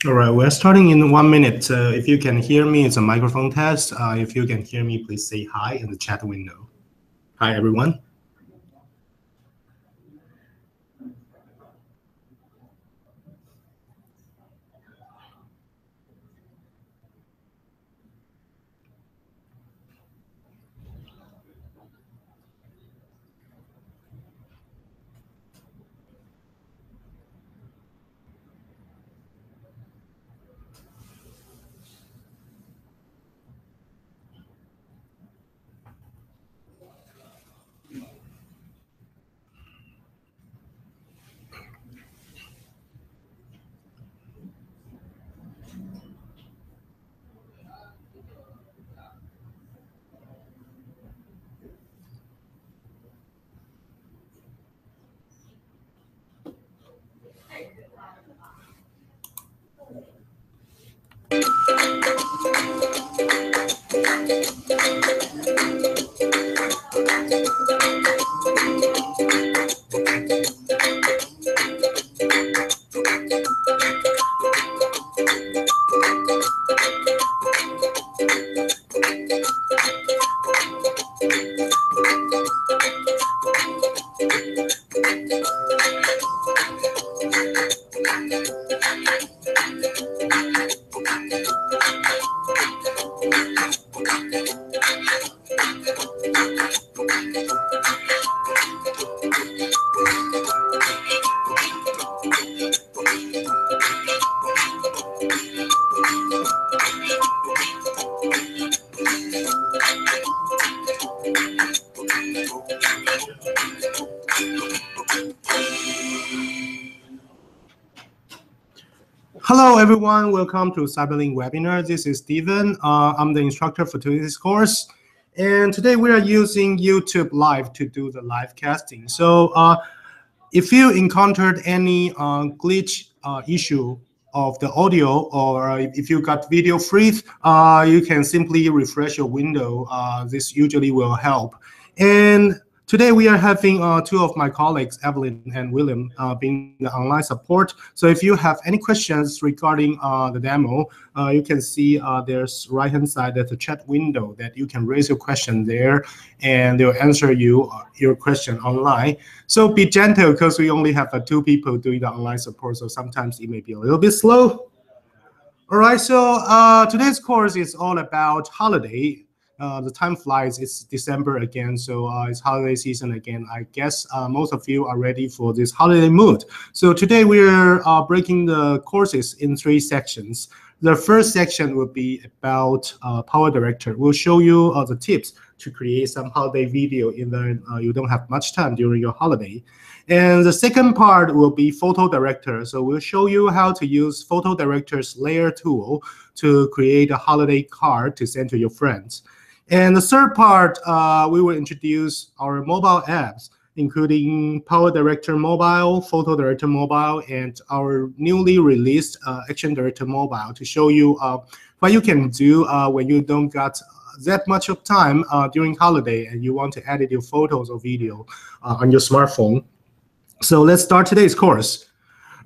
All right, we're starting in 1 minute. If you can hear me, it's a microphone test. If you can hear me, please say hi in the chat window. Hi, everyone. Hello, everyone. Welcome to CyberLink webinar. This is Steven. I'm the instructor for today's course. And today we are using YouTube Live to do the live casting. So if you encountered any glitch issue of the audio, or if you got video freeze, you can simply refresh your window. This usually will help. And today we are having two of my colleagues, Evelyn and William, being the online support. So if you have any questions regarding the demo, you can see there's right-hand side, there's a chat window that you can raise your question there, and they'll answer you your question online. So be gentle because we only have two people doing the online support, so sometimes it may be a little bit slow. All right, so today's course is all about holiday. The time flies, it's December again, so it's holiday season again. I guess most of you are ready for this holiday mood. So today we're breaking the courses in 3 sections. The first section will be about Power Director. We'll show you the tips to create some holiday video even you don't have much time during your holiday. And the second part will be Photo Director. So we'll show you how to use Photo Director's layer tool to create a holiday card to send to your friends. And the third part, we will introduce our mobile apps, including Power Director Mobile, Photo Director Mobile, and our newly released Action Director Mobile to show you what you can do when you don't got that much of time during holiday and you want to edit your photos or video on your smartphone. So let's start today's course.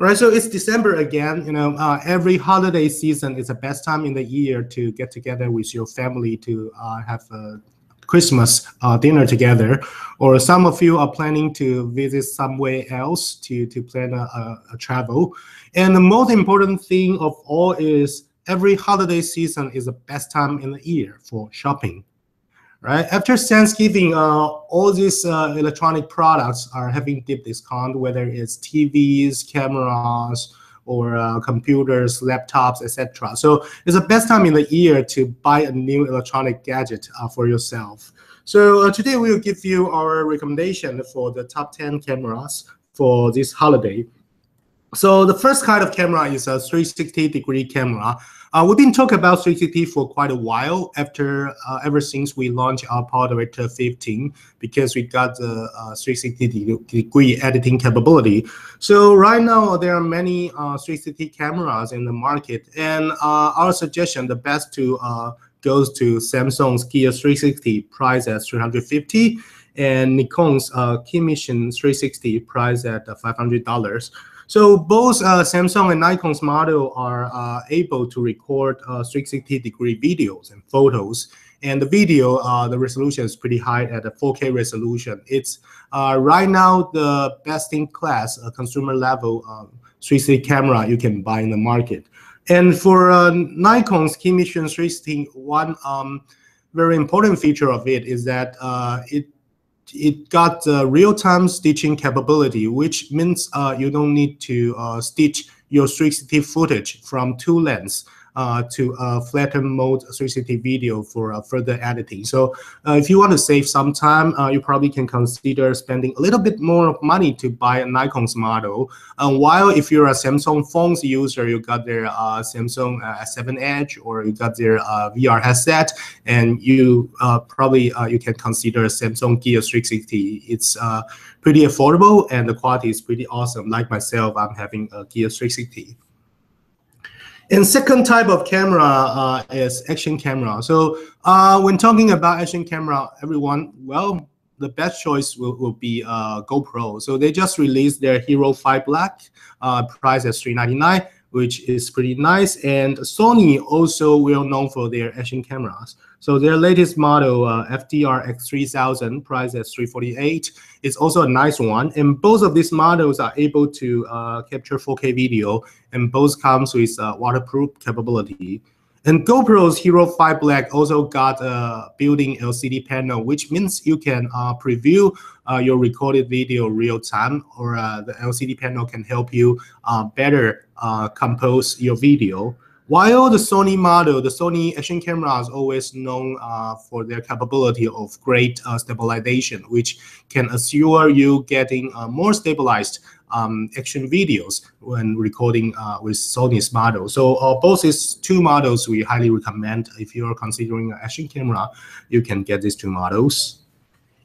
All right, so it's December again. You know, every holiday season is the best time in the year to get together with your family to have a Christmas dinner together. Or some of you are planning to visit somewhere else to plan a travel. And the most important thing of all is every holiday season is the best time in the year for shopping. Right after Thanksgiving, all these electronic products are having deep discount, whether it's TVs, cameras, or computers, laptops, etc. So it's the best time in the year to buy a new electronic gadget for yourself. So today we will give you our recommendation for the top 10 cameras for this holiday. So the first kind of camera is a 360-degree camera. We've been talking about 360 for quite a while ever since we launched our Power Director 15, because we got the 360-degree editing capability. So right now, there are many 360 cameras in the market, and our suggestion, the best to goes to Samsung's Gear 360, priced at $350, and Nikon's Key Mission 360, priced at $500. So both Samsung and Nikon's model are able to record 360-degree videos and photos. And the video, the resolution is pretty high at a 4K resolution. It's right now the best-in-class consumer level 360 camera you can buy in the market. And for Nikon's Key Mission 360, one very important feature of it is that it got real-time stitching capability, which means you don't need to stitch your 360 footage from two lens to flatten mode 360 video for further editing. So if you want to save some time, you probably can consider spending a little bit more money to buy a Nikon's model. While if you're a Samsung phones user, you got their Samsung S7 Edge, or you got their VR headset, and you probably you can consider Samsung Gear 360. It's pretty affordable and the quality is pretty awesome. Like myself, I'm having a Gear 360. And second type of camera is action camera. So when talking about action camera, everyone, well, the best choice will be GoPro. So they just released their Hero 5 Black, priced at $399, which is pretty nice. And Sony also well known for their action cameras. So their latest model, FDR X3000, priced at $348, is also a nice one. And both of these models are able to capture 4K video, and both comes with waterproof capability. And GoPro's Hero 5 Black also got a built-in LCD panel, which means you can preview your recorded video real time, or the LCD panel can help you better compose your video. While the Sony model, the Sony action camera is always known for their capability of great stabilization, which can assure you getting more stabilized action videos when recording with Sony's model. So both these two models we highly recommend. If you're considering an action camera, you can get these two models.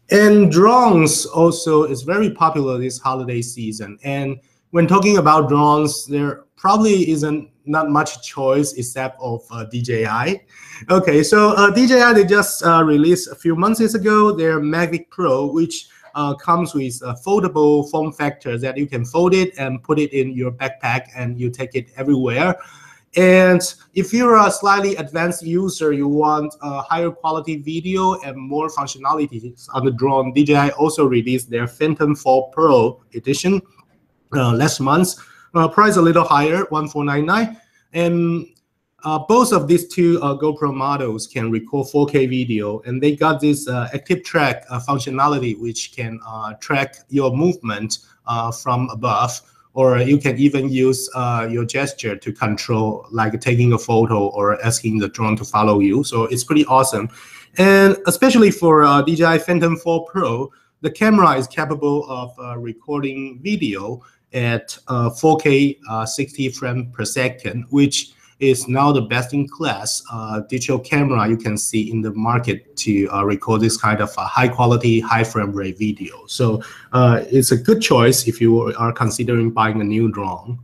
And drones also is very popular this holiday season. And when talking about drones, there probably isn't not much choice except of DJI. Okay, so DJI, they just released a few months ago their Mavic Pro, which comes with a foldable form factor that you can fold it and put it in your backpack and you take it everywhere. And if you're a slightly advanced user, you want a higher quality video and more functionality on the drone, DJI also released their Phantom 4 Pro edition last month. Price a little higher, $1,499. And both of these two GoPro models can record 4K video, and they got this active track functionality, which can track your movement from above, or you can even use your gesture to control, like taking a photo or asking the drone to follow you. So it's pretty awesome. And especially for DJI Phantom 4 Pro, the camera is capable of recording video at 4K 60 frames per second, which is now the best-in-class digital camera you can see in the market to record this kind of high-quality, high-frame rate video. So it's a good choice if you are considering buying a new drone.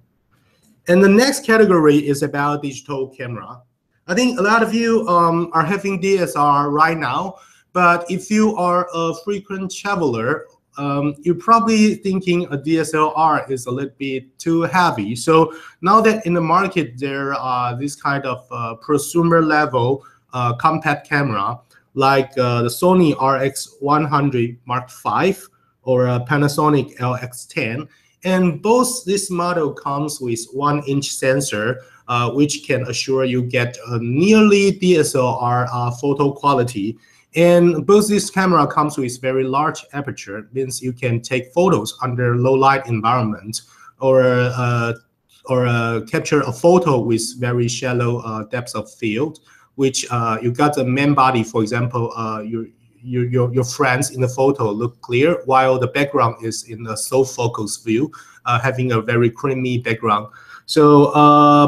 And the next category is about digital camera. I think a lot of you are having DSLR right now, but if you are a frequent traveler, you're probably thinking a DSLR is a little bit too heavy. So now that in the market there are this kind of prosumer level compact camera, like the Sony RX100 Mark V or a Panasonic LX10, and both this model comes with 1-inch sensor, which can assure you get a nearly DSLR photo quality. And both this camera comes with very large aperture, means you can take photos under low light environment, or capture a photo with very shallow depth of field, which you got the main body, for example, your friends in the photo look clear, while the background is in a slow focus view, having a very creamy background. So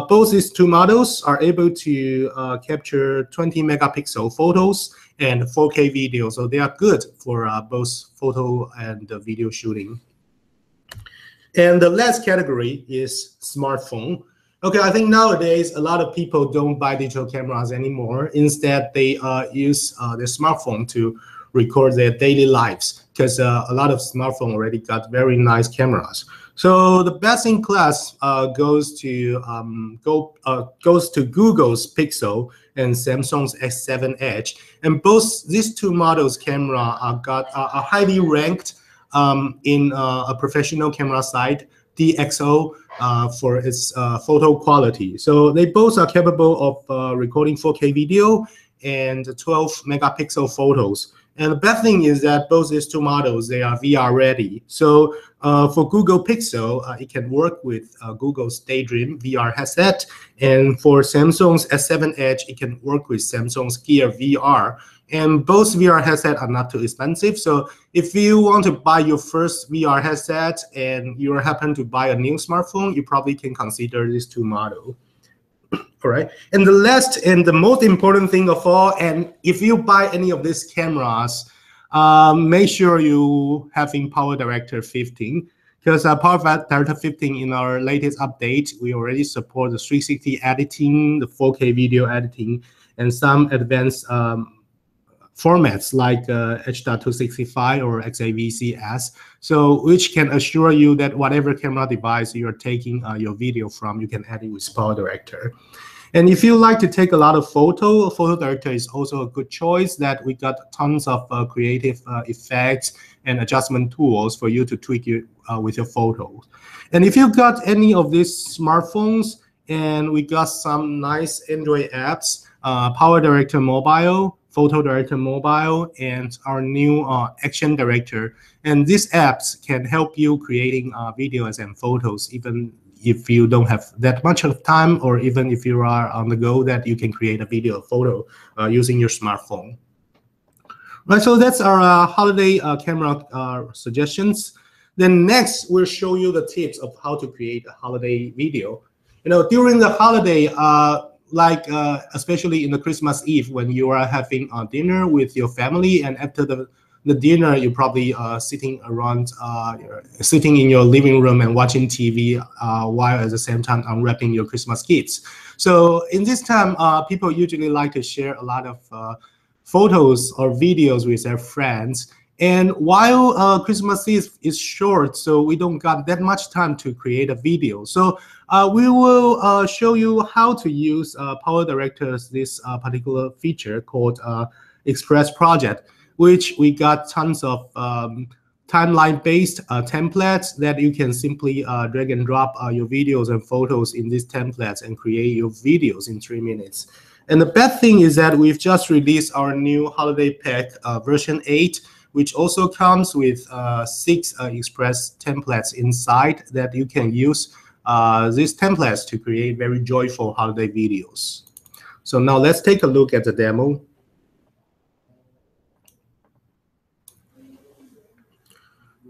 both these two models are able to capture 20 megapixel photos and 4K video. So they are good for both photo and video shooting. And the last category is smartphone. Okay, I think nowadays a lot of people don't buy digital cameras anymore. Instead, they use their smartphone to record their daily lives because a lot of smartphone already got very nice cameras. So the best in class goes to Google's Pixel and Samsung's S7 Edge, and both these two models camera are highly ranked in a professional camera site, DxO, for its photo quality. So they both are capable of recording 4K video and 12 megapixel photos. And the best thing is that both these two models, they are VR ready. So for Google Pixel, it can work with Google's Daydream VR headset. And for Samsung's S7 Edge, it can work with Samsung's Gear VR. And both VR headsets are not too expensive. So if you want to buy your first VR headset and you happen to buy a new smartphone, you probably can consider these two models. All right. And the last and the most important thing of all, and if you buy any of these cameras, make sure you having Power Director 15, because Power Director 15 in our latest update, we already support the 360 editing, the 4K video editing, and some advanced formats like H.265 or XAVCS, so which can assure you that whatever camera device you are taking your video from, you can edit with Power Director. And if you like to take a lot of photo director is also a good choice. That we got tons of creative effects and adjustment tools for you to tweak with your photos. And if you got any of these smartphones, and we got some nice Android apps, Power Director Mobile, Photo Director Mobile, and our new Action Director. And these apps can help you creating videos and photos, even if you don't have that much of time, or even if you are on the go, that you can create a video or photo using your smartphone. Right, so that's our holiday camera suggestions. Then next, we'll show you the tips of how to create a holiday video. You know, during the holiday, especially in the Christmas Eve, when you are having dinner with your family, and after the dinner, you're probably sitting in your living room and watching TV while at the same time unwrapping your Christmas gifts. So in this time, people usually like to share a lot of photos or videos with their friends. And while Christmas Eve is short, so we don't got that much time to create a video. So we will show you how to use Power Director's this particular feature called Express Project, which we got tons of timeline-based templates that you can simply drag and drop your videos and photos in these templates and create your videos in 3 minutes. And the best thing is that we've just released our new holiday pack version 8, which also comes with 6 Express templates inside that you can use these templates to create very joyful holiday videos. So now let's take a look at the demo.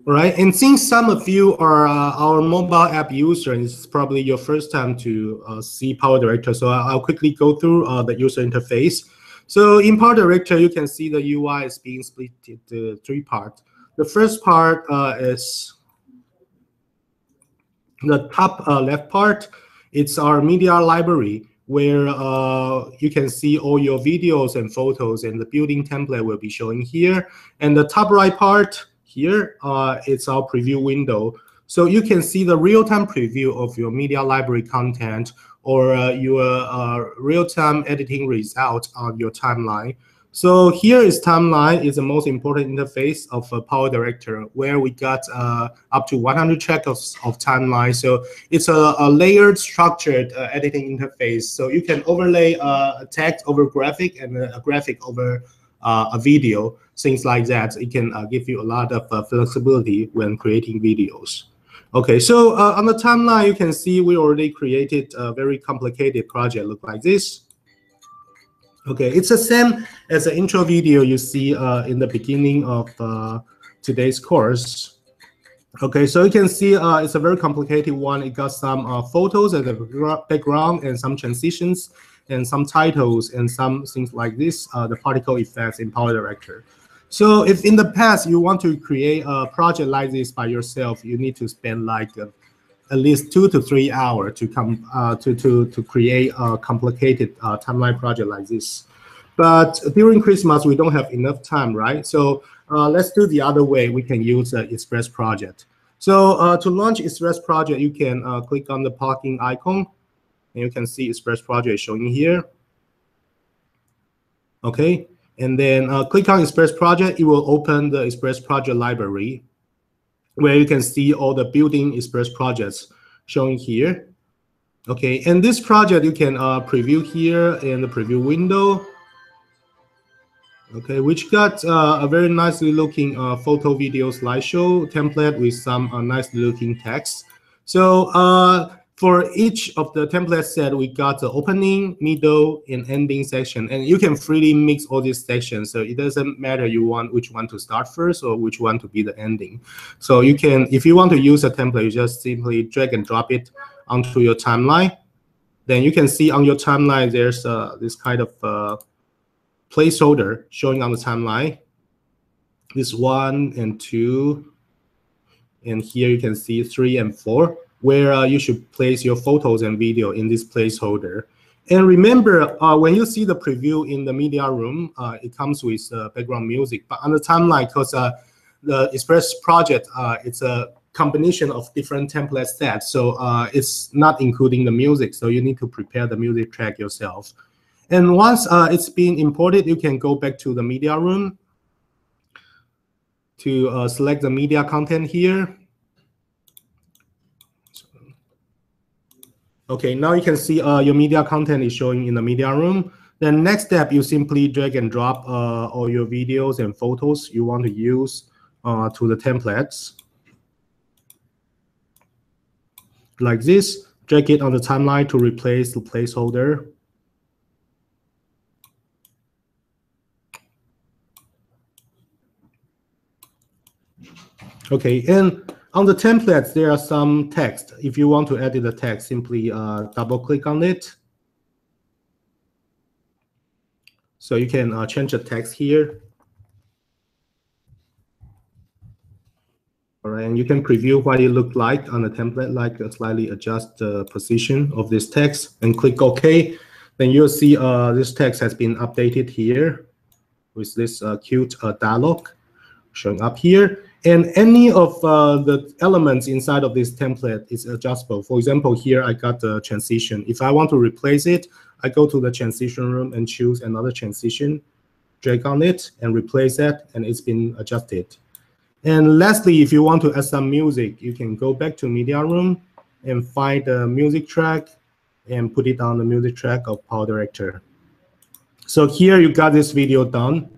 All right, and since some of you are our mobile app users, it's probably your first time to see Power Director, so I'll quickly go through the user interface. So in Power Director, you can see the UI is being split into 3 parts. The first part is the top left part. It's our media library, where you can see all your videos and photos, and the building template will be showing here. And the top right part here, it's our preview window. So you can see the real-time preview of your media library content, or your real-time editing result on your timeline. So here is timeline is the most important interface of Power Director, where we got up to 100 tracks of timeline. So it's a layered, structured editing interface. So you can overlay a text over graphic and a graphic over a video, things like that. It can give you a lot of flexibility when creating videos. Okay, so on the timeline, you can see we already created a very complicated project, look like this. Okay, it's the same as the intro video you see in the beginning of today's course. Okay, so you can see it's a very complicated one. It got some photos as a background and some transitions and some titles and some things like this, the particle effects in Power Director. So if in the past you want to create a project like this by yourself, you need to spend like at least 2 to 3 hours to create a complicated timeline project like this. But during Christmas, we don't have enough time, right? So let's do the other way. We can use Express Project. So to launch Express Project, you can click on the plugin icon, and you can see Express Project showing here. Okay, and then click on Express Project. It will open the Express Project library, where you can see all the building Express projects showing here. Okay, and this project you can preview here in the preview window. Okay, which got a very nicely looking photo video slideshow template with some nicely looking text. So for each of the template set, we got the opening, middle, and ending section, and you can freely mix all these sections. So it doesn't matter you want which one to start first or which one to be the ending. So you can, if you want to use a template, you just simply drag and drop it onto your timeline. Then you can see on your timeline there's this kind of placeholder showing on the timeline. This 1 and 2, and here you can see 3 and 4, where you should place your photos and video in this placeholder. And remember, when you see the preview in the media room, it comes with background music. But on the timeline, because the Express project, it's a combination of different template sets, so it's not including the music. So you need to prepare the music track yourself. And once it's been imported, you can go back to the media room to select the media content here. Okay, now you can see your media content is showing in the media room. Then next step, you simply drag and drop all your videos and photos you want to use to the templates. Like this, drag it on the timeline to replace the placeholder. Okay, and on the templates, there are some text. If you want to edit the text, simply double click on it. So you can change the text here. All right, and you can preview what it looked like on the template, like slightly adjust the position of this text and click OK. Then you'll see this text has been updated here with this cute dialog showing up here. And any of the elements inside of this template is adjustable. For example, here I got the transition. If I want to replace it, I go to the transition room and choose another transition, drag on it and replace that, and it's been adjusted. And lastly, if you want to add some music, you can go back to media room and find the music track and put it on the music track of Power Director. So here you got this video done.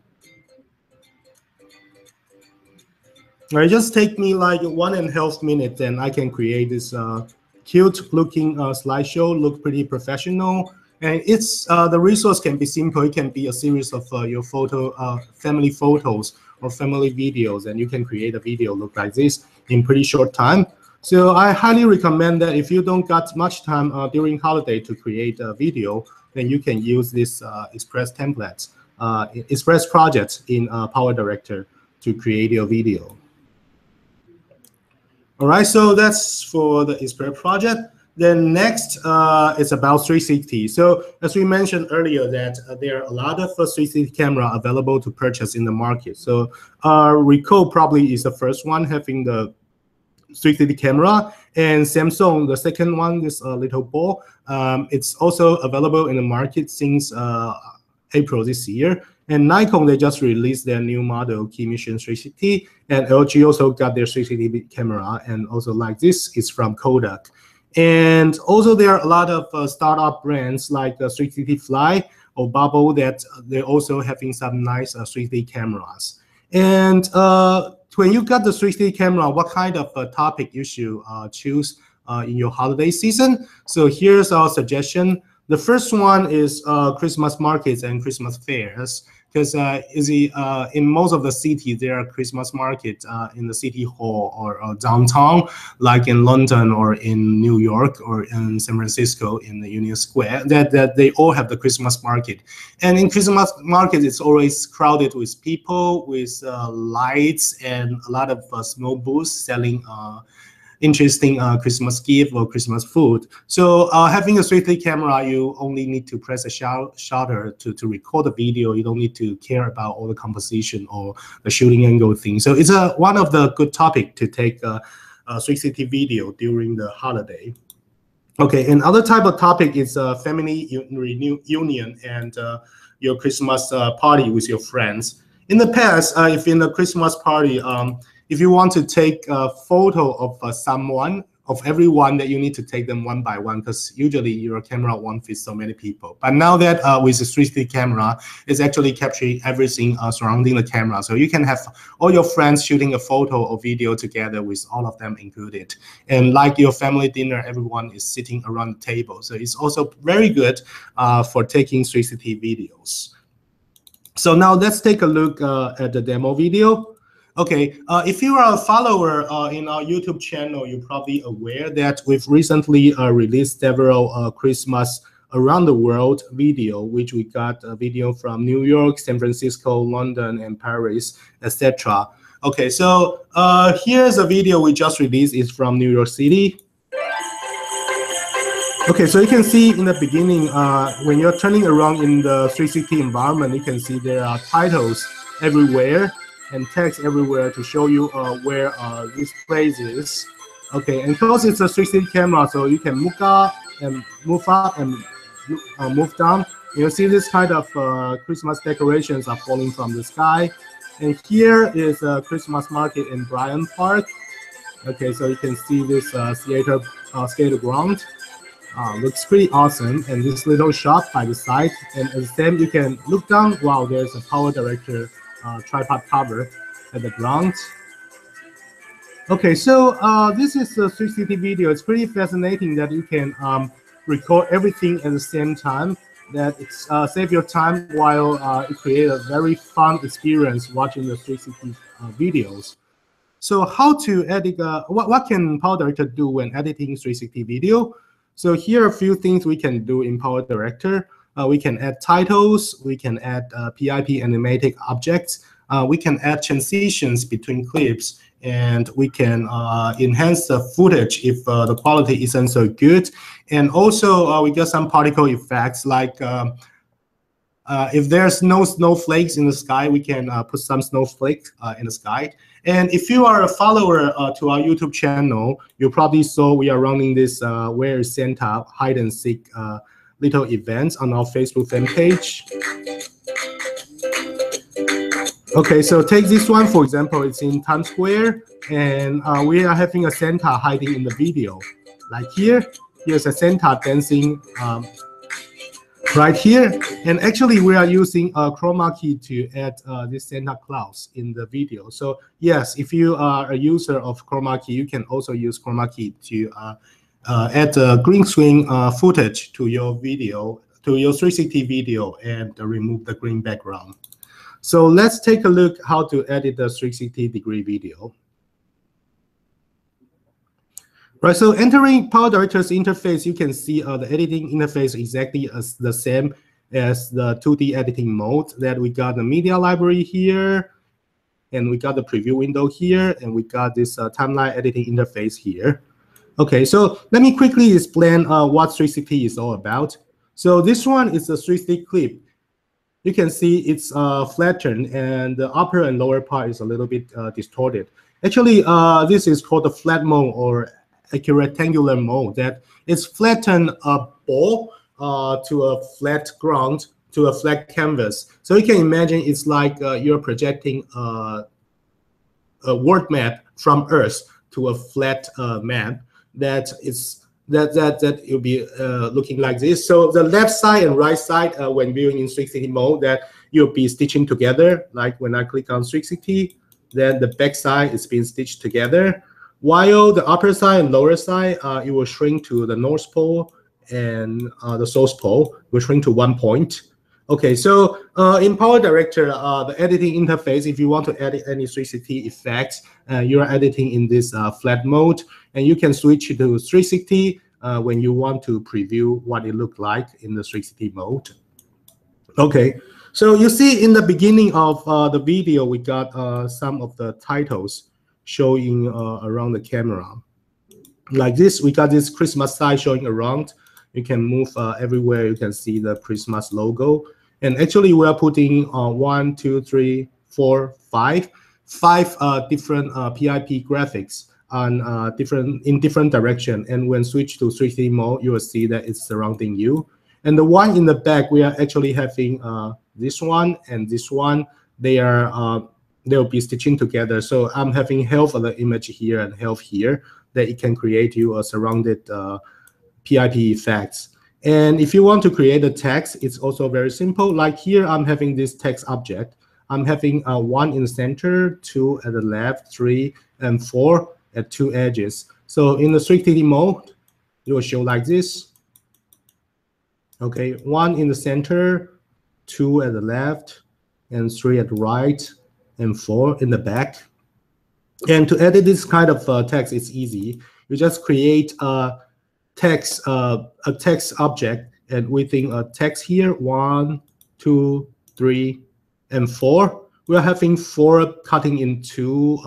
It just take me like 1.5 minutes, and I can create this cute looking slideshow, look pretty professional. And it's the resource can be simple. It can be a series of your family photos or family videos, and you can create a video look like this in pretty short time. So I highly recommend that if you don't got much time during holiday to create a video, then you can use this Express templates, Express projects in Power Director to create your video. All right, so that's for the Express project. Then next is about 360. So as we mentioned earlier, that there are a lot of 360 camera available to purchase in the market. So Ricoh probably is the first one having the 360 camera, and Samsung, the second one, this little ball. It's also available in the market since April this year. And Nikon, they just released their new model, Key Mission 360, and LG also got their 360 camera, and also like this is from Kodak. And also there are a lot of startup brands like 360 Fly or Bubble that they're also having some nice 360 cameras. And when you got the 360 camera, what kind of topic you should choose in your holiday season? So here's our suggestion. The first one is Christmas markets and Christmas fairs, because in most of the cities there are Christmas markets in the city hall or downtown, like in London or in New York or in San Francisco in the Union Square. That they all have the Christmas market, and in Christmas market it's always crowded with people, with lights and a lot of small booths selling interesting Christmas gift or Christmas food. So having a 3D camera, you only need to press a shutter to record the video. You don't need to care about all the composition or the shooting angle thing. So it's one of the good topic to take a 360 video during the holiday. Okay, another type of topic is family reunion and your Christmas party with your friends. In the past, if in a Christmas party, if you want to take a photo of someone, of everyone, that you need to take them one by one, because usually your camera won't fit so many people. But now that with the 360 camera, it's actually capturing everything surrounding the camera. So you can have all your friends shooting a photo or video together with all of them included. And like your family dinner, everyone is sitting around the table. So it's also very good for taking 360 videos. So now let's take a look at the demo video. Okay, if you are a follower in our YouTube channel, you're probably aware that we've recently released several Christmas around the world video, which we got a video from New York, San Francisco, London, and Paris, etc. Okay, so here's a video we just released. It's from New York City. Okay, so you can see in the beginning, when you're turning around in the 360 environment, you can see there are titles everywhere and text everywhere to show you where this place is. Okay, and because it's a 360 camera, so you can move up and move down. You see this kind of Christmas decorations are falling from the sky. And here is a Christmas market in Bryant Park. Okay, so you can see this skater ground. Looks pretty awesome. And this little shop by the side. And at the same, you can look down. Wow, there's a power director tripod cover at the ground. Okay, so this is a 360 video. It's pretty fascinating that you can record everything at the same time. That it's save your time while it create a very fun experience watching the 360 videos. So how to edit? What can Power Director do when editing 360 video? So here are a few things we can do in Power Director. We can add titles, we can add PIP animatic objects, we can add transitions between clips, and we can enhance the footage if the quality isn't so good. And also we got some particle effects, like if there's no snowflakes in the sky, we can put some snowflakes in the sky. And if you are a follower to our YouTube channel, you probably saw we are running this Where is Santa hide and seek little events on our Facebook fan page. Okay, so take this one, for example, it's in Times Square, and we are having a Santa hiding in the video. Like here's a Santa dancing right here. And actually, we are using a chroma key to add this Santa Claus in the video. So yes, if you are a user of chroma key, you can also use chroma key to add green screen footage to your video, to your 360 video, and remove the green background. So let's take a look how to edit the 360-degree video. Right, so entering Power Director's interface, you can see the editing interface exactly as the same as the 2D editing mode. That we got the media library here, and we got the preview window here, and we got this timeline editing interface here. Okay, so let me quickly explain what 360 is all about. So this one is a 360 clip. You can see it's flattened, and the upper and lower part is a little bit distorted. Actually, this is called the flat mode or rectangular mode. That it's flatten a ball to a flat ground, to a flat canvas. So you can imagine it's like you're projecting a world map from Earth to a flat map. That it'll be looking like this. So the left side and right side, when viewing in 360 mode, that you'll be stitching together. Like when I click on 360, then the back side is being stitched together. While the upper side and lower side, it will shrink to the North Pole, and the South Pole will shrink to 1 point. Okay, so in Power Director, the editing interface, if you want to edit any 360 effects, you're editing in this flat mode, and you can switch to 360 when you want to preview what it looked like in the 360 mode. Okay, so you see in the beginning of the video, we got some of the titles showing around the camera. like this. We got this Christmas sign showing around. You can move everywhere. You can see the Christmas logo. And actually, we are putting 1, 2, 3, 4, 5 different PIP graphics on in different direction. And when switch to 3D mode, you will see that it's surrounding you. And the one in the back, we are actually having this one and this one. They'll be stitching together. So I'm having half of the image here and half here, that it can create you a surrounded PIP effects. And if you want to create a text, it's also very simple. Like here, I'm having this text object. I'm having 1 in the center, 2 at the left, 3 and 4 at 2 edges. So in the 3D mode, it will show like this. Okay, 1 in the center, 2 at the left, and 3 at the right, and 4 in the back. And to edit this kind of text, it's easy. You just create a text object, and within a text here, 1, 2, 3, and 4. We're having 4 cutting in two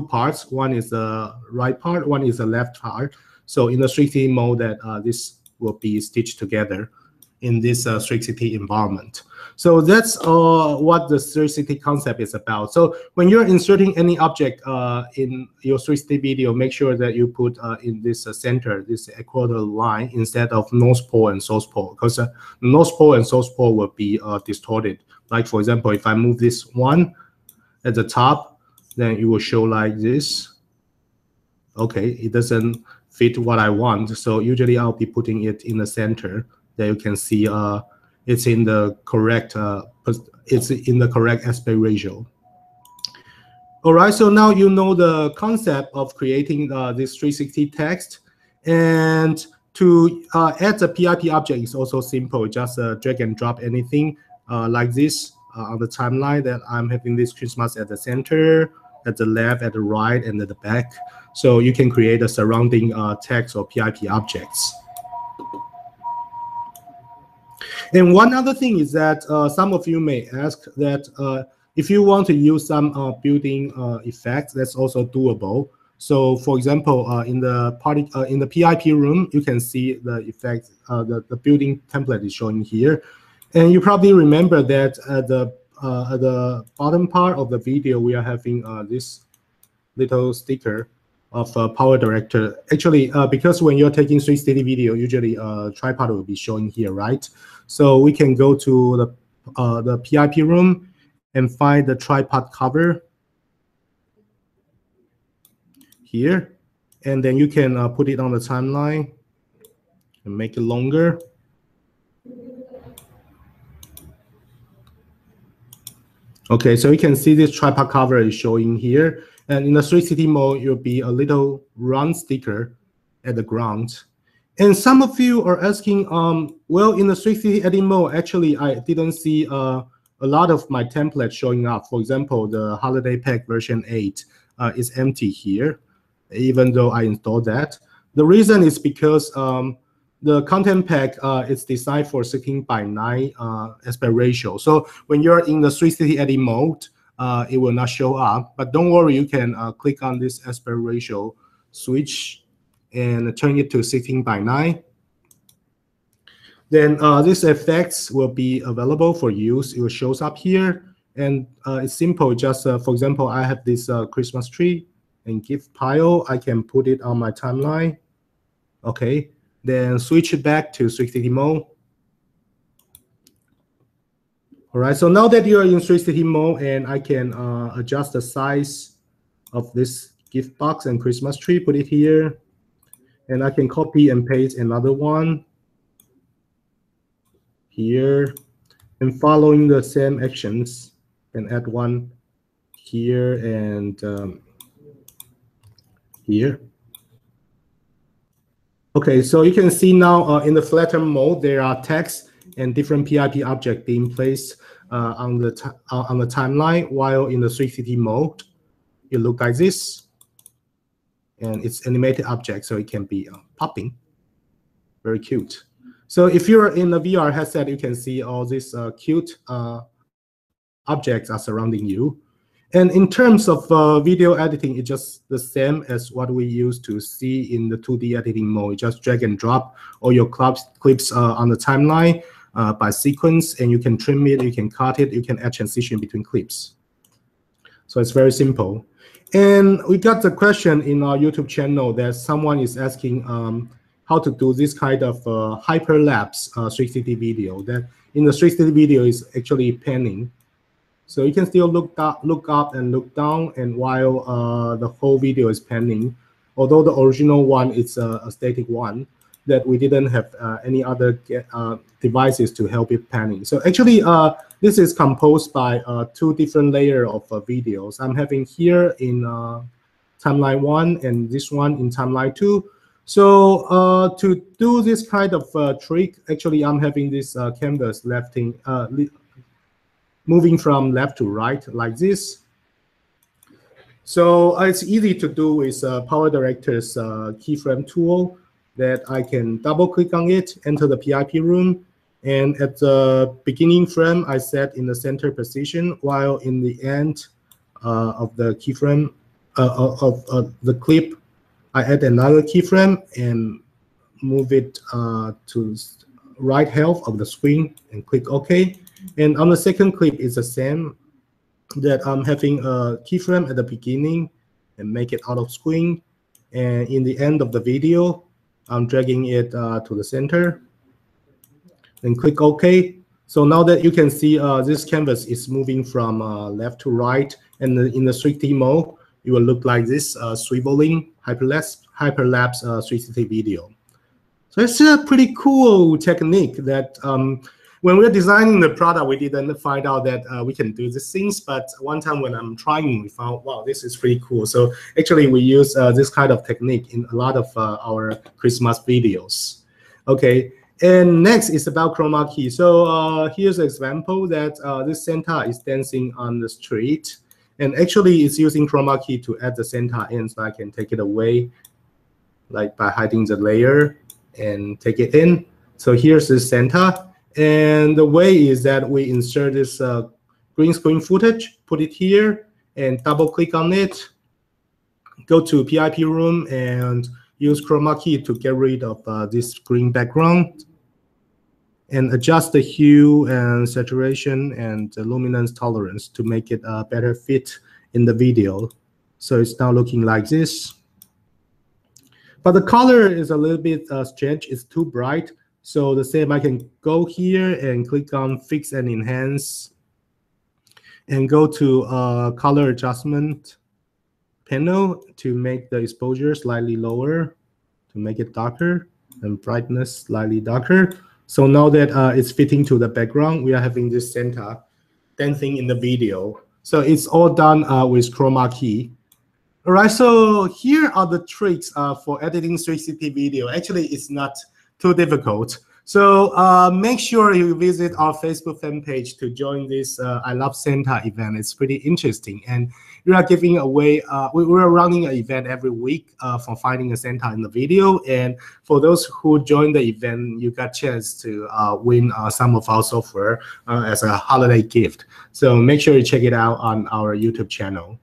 parts. One is the right part, one is the left part. So in the 3D mode, that this will be stitched together in this 360 environment. So that's what the 360 concept is about. So when you're inserting any object in your 360 video, make sure that you put in this center, this equatorial line, instead of North Pole and South Pole, because North Pole and South Pole will be distorted. Like, for example, if I move this one at the top, then it will show like this. Okay, it doesn't fit what I want. So usually I'll be putting it in the center, that you can see it's in the correct aspect ratio. All right, so now you know the concept of creating this 360 text. And to add the PIP object is also simple. Just drag and drop anything like this on the timeline, that I'm having this Christmas at the center, at the left, at the right, and at the back. So you can create a surrounding text or PIP objects. And one other thing is that some of you may ask that if you want to use some building effects, that's also doable. So, for example, in the PIP room, you can see the effect. The building template is showing here, and you probably remember that at the bottom part of the video, we are having this little sticker of Power Director. Actually, because when you're taking 360 video, usually tripod will be showing here, right? So we can go to the PIP room and find the tripod cover here, and then you can put it on the timeline and make it longer. Okay, so you can see this tripod cover is showing here. And in the 360 mode, you'll be a little round sticker at the ground. And some of you are asking, well, in the 360 edit mode, actually, I didn't see a lot of my templates showing up. For example, the Holiday Pack version 8 is empty here, even though I installed that. The reason is because the content pack is designed for 16:9 aspect ratio. So when you're in the 360 edit mode, it will not show up. But don't worry, you can click on this aspect ratio switch and turn it to 16:9. Then these effects will be available for use. It will show up here. And it's simple. Just, for example, I have this Christmas tree and gift pile. I can put it on my timeline. Okay. Then switch it back to 360 mode. All right, so now that you're in 360 mode, and I can adjust the size of this gift box and Christmas tree, put it here, and I can copy and paste another one here, and following the same actions, and add one here and here. Okay, so you can see now in the flatten mode, there are text and different PIP objects being placed on the timeline, while in the 360 mode, it looks like this. And it's animated object, so it can be popping. Very cute. So if you're in a VR headset, you can see all these cute objects are surrounding you. And in terms of video editing, it's just the same as what we used to see in the 2D editing mode. You just drag and drop all your clips on the timeline by sequence, and you can trim it, you can cut it, you can add transition between clips. So it's very simple. And we got the question in our YouTube channel that someone is asking how to do this kind of hyperlapse 360 video. That in the 360 video is actually panning. So you can still look up and look down, and while the whole video is panning, although the original one is a static one, that we didn't have any other devices to help it panning. So actually, this is composed by 2 different layers of videos. I'm having here in timeline 1 and this one in timeline 2. So to do this kind of trick, actually, I'm having this canvas moving from left to right like this. So it's easy to do with PowerDirector's keyframe tool that I can double click on it, enter the PIP room, and at the beginning frame, I set in the center position, while in the end of the keyframe of the clip, I add another keyframe and move it to right half of the screen and click OK. And on the second clip, it's the same, that I'm having a keyframe at the beginning and make it out of screen. And in the end of the video, I'm dragging it to the center and click OK. So now that you can see this canvas is moving from left to right, and in the 3D mode, it will look like this swiveling hyperlapse 360 video. So it's a pretty cool technique that when we're designing the product, we didn't find out that we can do these things. But one time when I'm trying, we found, wow, this is pretty cool. So actually, we use this kind of technique in a lot of our Christmas videos. Okay, and next is about chroma key. So here's an example that this Santa is dancing on the street. And actually, it's using chroma key to add the Santa in, so I can take it away, like by hiding the layer and take it in. So here's the Santa. And the way is that we insert this green screen footage, put it here, and double click on it, go to PIP room, and use chroma key to get rid of this green background, and adjust the hue and saturation and the luminance tolerance to make it a better fit in the video. So it's now looking like this. But the color is a little bit strange. It's too bright. So the same, I can go here and click on Fix and Enhance, and go to Color Adjustment panel to make the exposure slightly lower, to make it darker, and brightness slightly darker. So now that it's fitting to the background, we are having this Santa dancing in the video. So it's all done with chroma key. All right, so here are the tricks for editing 360 video. Actually, it's not too difficult. So make sure you visit our Facebook fan page to join this I Love Santa event. It's pretty interesting. And we are giving away, we're running an event every week for finding a Santa in the video. And for those who join the event, you got a chance to win some of our software as a holiday gift. So make sure you check it out on our YouTube channel.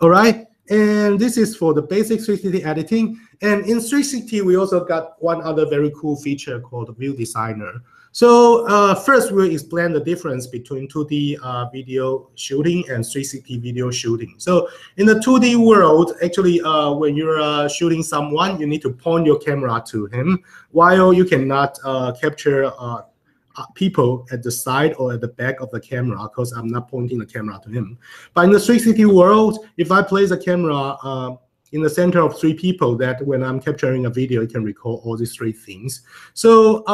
All right, and this is for the basic 360 editing. And in 360, we also got one other very cool feature called View Designer. So first, we'll explain the difference between 2D video shooting and 360 video shooting. So in the 2D world, actually, when you're shooting someone, you need to point your camera to him, while you cannot capture people at the side or at the back of the camera, because I'm not pointing the camera to him. But in the 360 world, if I place a camera in the center of 3 people, that when I'm capturing a video, it can record all these 3 things. So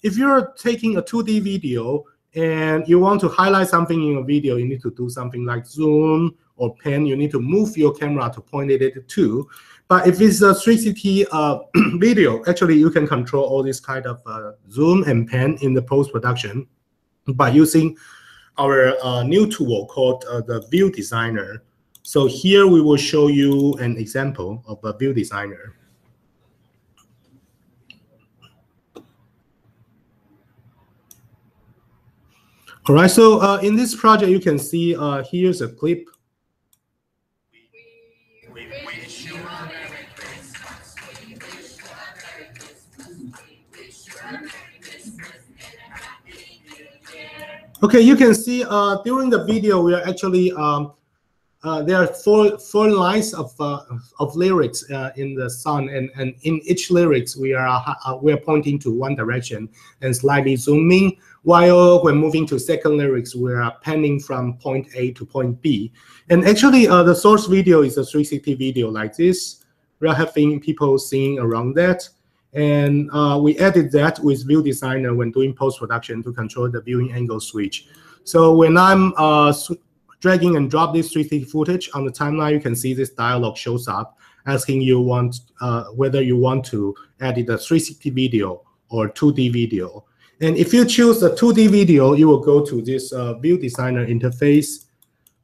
if you're taking a 2D video and you want to highlight something in a video, you need to do something like zoom or pan. You need to move your camera to point it to. But if it's a 360 video, actually you can control all this kind of zoom and pan in the post-production by using our new tool called the View Designer. So here we will show you an example of a View Designer. All right, so in this project, you can see here's a clip. Okay, you can see during the video, we are actually there are four lines of lyrics in the song, and in each lyrics we are pointing to one direction and slightly zooming. While when moving to second lyrics, we are panning from point A to point B. And actually, the source video is a 360 video like this. We are having people singing around that. And we added that with View Designer when doing post-production to control the viewing angle switch. So when I'm dragging and drop this 360 footage on the timeline, you can see this dialog shows up asking you whether you want to edit a 360 video or 2D video. And if you choose a 2D video, you will go to this View Designer interface,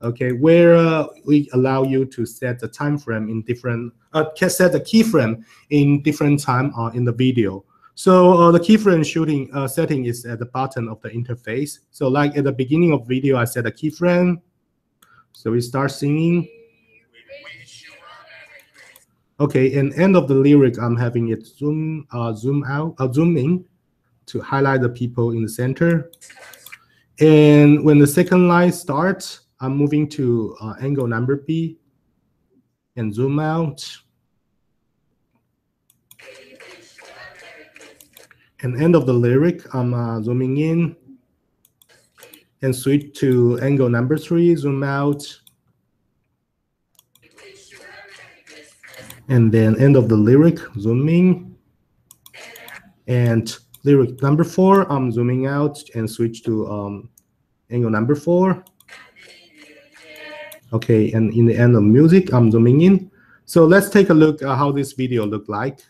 okay, where we allow you to set the time frame in different, set the keyframe in different time in the video. So the keyframe setting is at the bottom of the interface. So like at the beginning of video, I set a keyframe. So we start singing. Okay, and end of the lyric, I'm having it zoom in to highlight the people in the center. And when the second line starts, I'm moving to angle number B and zoom out. And end of the lyric, I'm zooming in and switch to angle number 3, zoom out. And then end of the lyric, zooming. And lyric number 4, I'm zooming out and switch to angle number 4. Okay, and in the end of music, I'm zooming in. So let's take a look at how this video look like.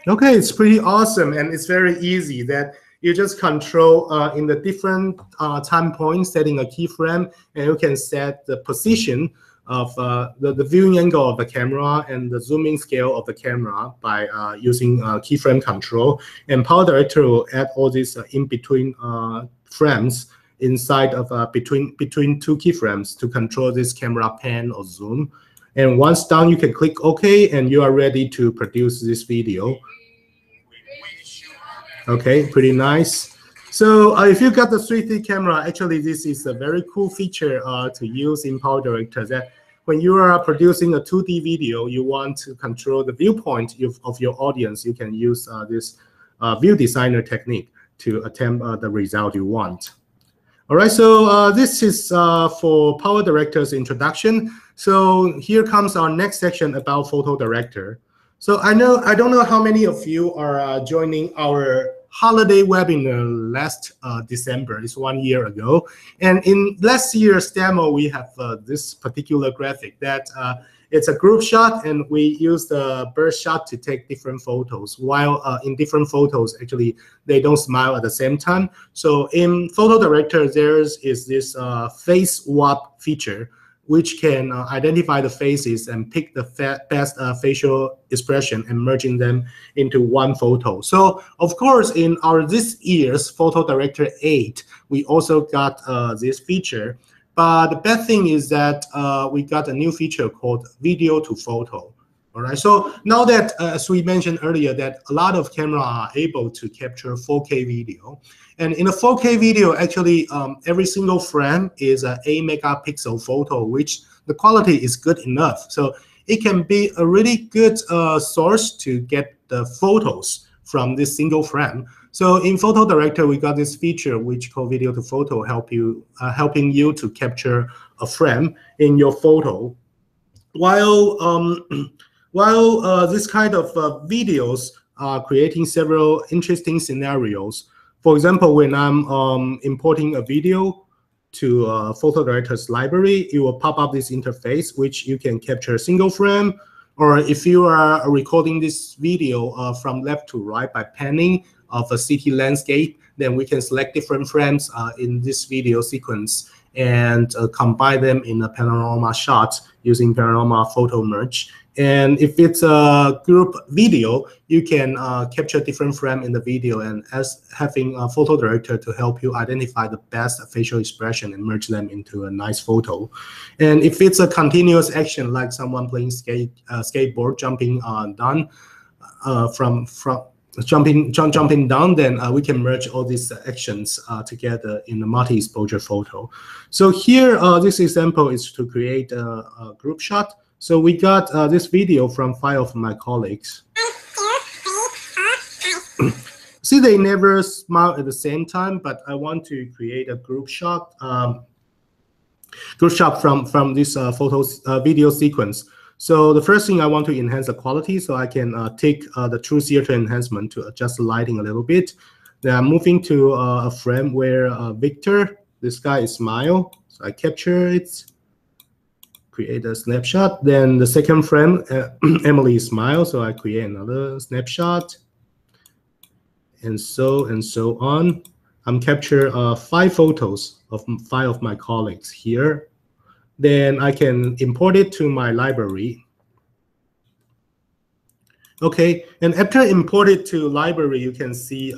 Okay, it's pretty awesome, and it's very easy that you just control in the different time points, setting a keyframe, and you can set the position of the viewing angle of the camera and the zooming scale of the camera by using keyframe control. And Power Director will add all these in-between frames inside of between two keyframes to control this camera pan or zoom. And once done, you can click OK, and you are ready to produce this video. Okay, pretty nice. So if you got the 3D camera, actually this is a very cool feature to use in Power Director, that when you are producing a 2D video, you want to control the viewpoint of your audience, you can use this View Designer technique to attempt the result you want. All right, so this is for Power Director's introduction. So here comes our next section about Photo Director. So I don't know how many of you are joining our holiday webinar last December. It's 1 year ago. And in last year's demo, we have this particular graphic that it's a group shot, and we use the bird shot to take different photos. While in different photos, actually, they don't smile at the same time. So in Photo Director, there is this face swap feature, which can identify the faces and pick the best facial expression and merging them into one photo. So of course, in this year's Photo Director 8, we also got this feature. But the bad thing is that we got a new feature called Video to Photo. All right. So now that, as we mentioned earlier, that a lot of cameras are able to capture 4K video. And in a 4K video, actually, every single frame is an 8 megapixel photo, which the quality is good enough. So it can be a really good source to get the photos from this single frame. So in Photo Director, we got this feature which called Video to Photo, helping you to capture a frame in your photo. While this kind of videos are creating several interesting scenarios. For example, when I'm importing a video to Photo Director's library, it will pop up this interface, which you can capture a single frame. Or if you are recording this video from left to right by panning of a city landscape, then we can select different frames in this video sequence and combine them in a panorama shot using panorama photo merge. And if it's a group video, you can capture different frame in the video, and as having a photo director to help you identify the best facial expression and merge them into a nice photo. And if it's a continuous action, like someone playing skateboard, jumping down from jumping down, then we can merge all these actions together in a multi-exposure photo. So here, this example is to create a group shot. So we got this video from 5 of my colleagues. See, they never smile at the same time, but I want to create a group shot from this video sequence. So the first thing, I want to enhance the quality, so I can take the true theater enhancement to adjust the lighting a little bit. Then I'm moving to a frame where Victor, this guy, is smile. So I capture it, create a snapshot. Then the second frame, Emily is smile, so I create another snapshot, and so on. I'm capture 5 photos of 5 of my colleagues here. Then I can import it to my library. Okay, and after import it to library, you can see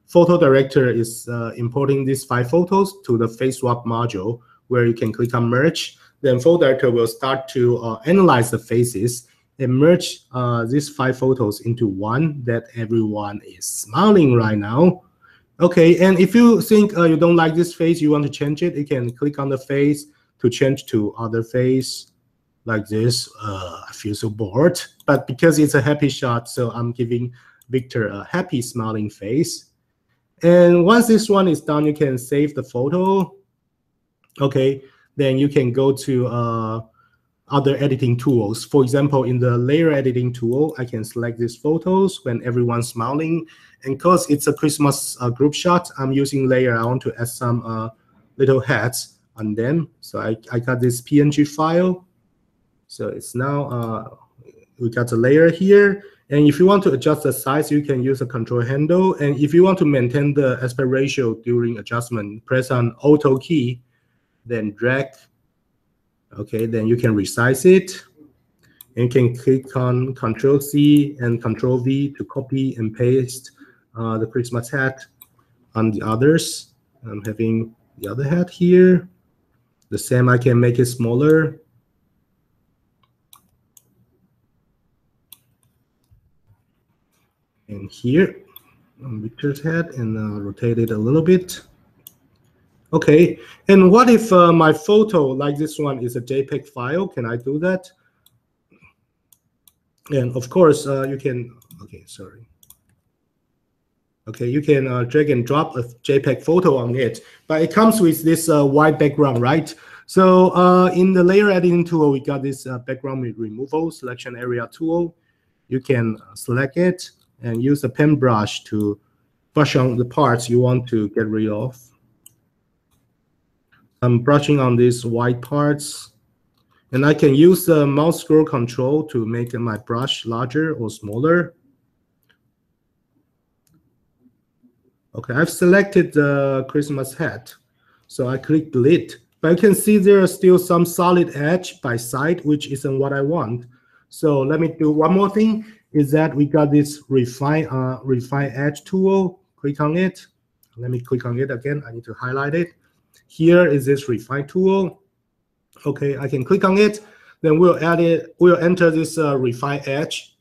photo director is importing these 5 photos to the face swap module, where you can click on merge. Then photo director will start to analyze the faces and merge these 5 photos into one that everyone is smiling right now. Okay, and if you think you don't like this face, you want to change it, you can click on the face to change to other face like this. I feel so bored, but because it's a happy shot, so I'm giving Victor a happy smiling face. And once this one is done, you can save the photo. Okay, then you can go to other editing tools. For example, in the layer editing tool, I can select these photos when everyone's smiling. And because it's a Christmas group shot, I'm using layer. I want to add some little hats on them. So I got this PNG file. So it's now, we got a layer here. And if you want to adjust the size, you can use a control handle. And if you want to maintain the aspect ratio during adjustment, press on Auto key, then drag. Okay, then you can resize it. And you can click on Control C and Control V to copy and paste the Christmas hat on the others. I'm having the other hat here. The same, I can make it smaller. And here, on Victor's head, and rotate it a little bit. Okay, and what if my photo, like this one, is a JPEG file? Can I do that? And of course, you can, okay, sorry. Okay, you can drag and drop a JPEG photo on it, but it comes with this white background, right? So in the layer editing tool, we got this background removal selection area tool. You can select it and use a pen brush to brush on the parts you want to get rid of. I'm brushing on these white parts, and I can use the mouse scroll control to make my brush larger or smaller. Okay, I've selected the Christmas hat, so I click delete. But you can see there are still some solid edge by side, which isn't what I want. So let me do one more thing, is that we got this refine edge tool. Click on it. Let me click on it again. I need to highlight it. Here is this refine tool. Okay, I can click on it. Then we'll add it. We'll enter this refine edge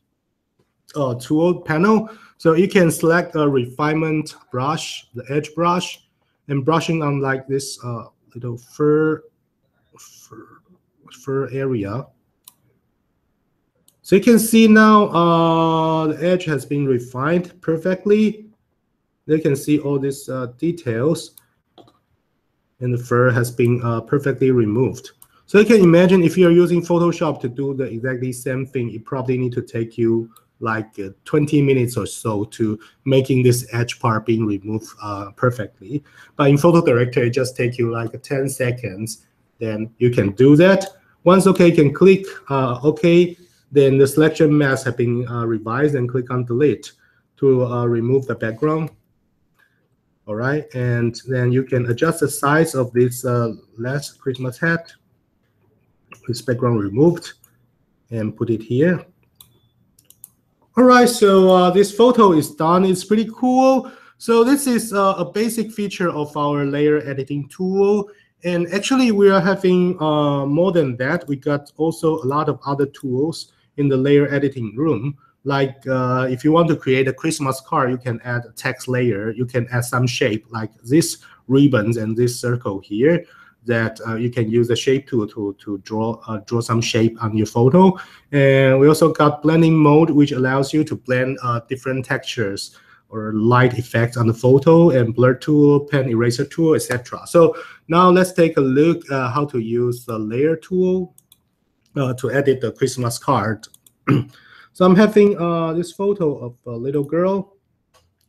tool panel. So you can select a refinement brush, the edge brush, and brushing on like this little fur area. So you can see now the edge has been refined perfectly. You can see all these details, and the fur has been perfectly removed. So you can imagine if you're using Photoshop to do the exactly same thing, it probably need to take you like 20 minutes or so to making this edge part being removed perfectly. But in Photo Director, it just takes you like 10 seconds. Then you can do that. Once OK, you can click OK. Then the selection mask has been revised, and click on delete to remove the background. All right, and then you can adjust the size of this last Christmas hat. This background removed. and put it here. All right, so this photo is done. It's pretty cool. So this is a basic feature of our layer editing tool. And actually, we are having more than that. We got also a lot of other tools in the layer editing room. Like if you want to create a Christmas card, you can add a text layer. You can add some shape like this ribbons and this circle here that you can use the shape tool to draw some shape on your photo. And we also got blending mode, which allows you to blend different textures or light effects on the photo, and blur tool, pen eraser tool, etc. So now let's take a look how to use the layer tool to edit the Christmas card. So I'm having this photo of a little girl.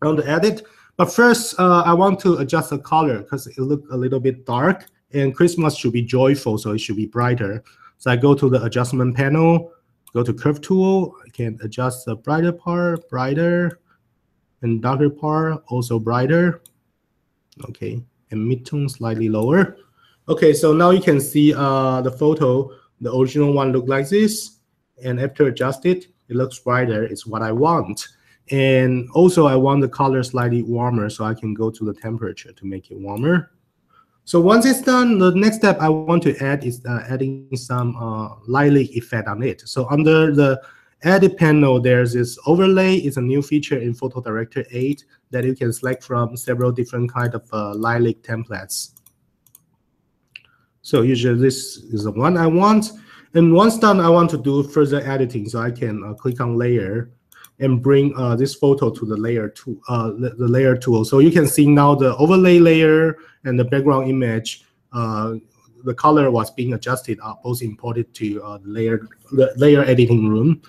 I want to edit, but first I want to adjust the color because it looks a little bit dark, and Christmas should be joyful, so it should be brighter. So I go to the adjustment panel, go to curve tool. I can adjust the brighter part, brighter, and darker part, also brighter. Okay, and midtone slightly lower. Okay, so now you can see the photo, the original one look like this, and after adjust it, it looks brighter. It's what I want. And also I want the color slightly warmer, so I can go to the temperature to make it warmer. So once it's done, the next step I want to add is adding some lilac effect on it. So under the edit panel, there's this overlay. It's a new feature in Photo Director 8 that you can select from several different kind of lilac templates. So usually this is the one I want. And once done, I want to do further editing. So I can click on layer and bring this photo to the layer tool, the layer tool. So you can see now the overlay layer and the background image, the color was being adjusted, both imported to the layer editing room.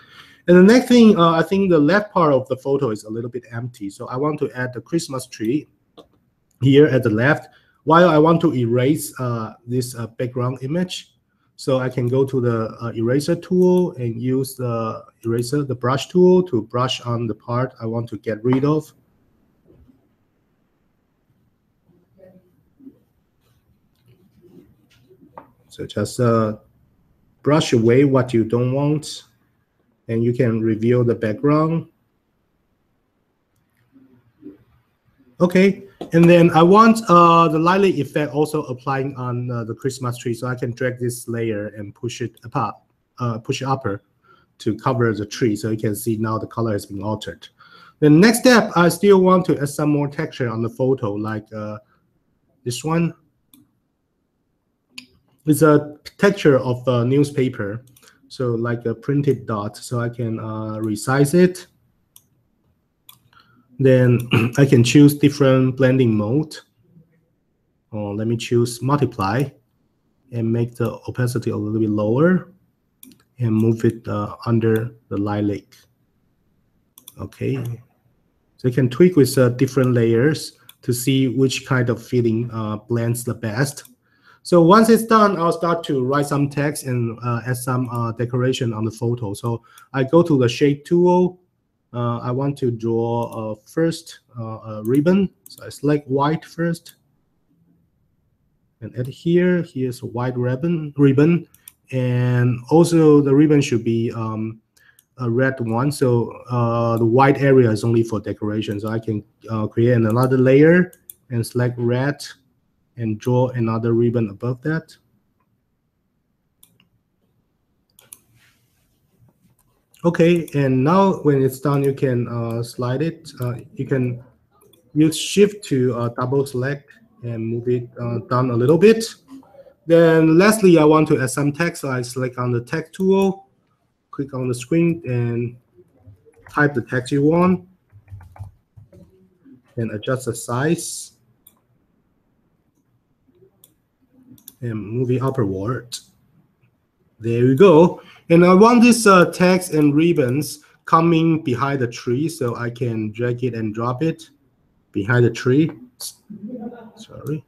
And the next thing, I think the left part of the photo is a little bit empty. So I want to add the Christmas tree here at the left, while I want to erase this background image. So I can go to the eraser tool and use the eraser, the brush tool, to brush on the part I want to get rid of. So just brush away what you don't want, and you can reveal the background. Okay, and then I want the lilac effect also applying on the Christmas tree, so I can drag this layer and push it apart, push it upper to cover the tree, so you can see now the color has been altered. The next step, I still want to add some more texture on the photo, like this one. It's a texture of a newspaper, so like a printed dot, so I can resize it. Then I can choose different blending mode. Let me choose multiply and make the opacity a little bit lower and move it under the lilac. Okay, so you can tweak with different layers to see which kind of feeling blends the best. So once it's done, I'll start to write some text and add some decoration on the photo. So I go to the shape tool. I want to draw first a ribbon. So I select white first. And at here, here's a white ribbon. And also the ribbon should be a red one. So the white area is only for decoration. So I can create another layer and select red and draw another ribbon above that. Okay, and now when it's done, you can slide it. You can use Shift to double select and move it down a little bit. Then lastly, I want to add some text. So I select on the text tool, click on the screen, and type the text you want, and adjust the size, and move it upward. There we go. And I want this text and ribbons coming behind the tree, so I can drag it and drop it behind the tree. Sorry.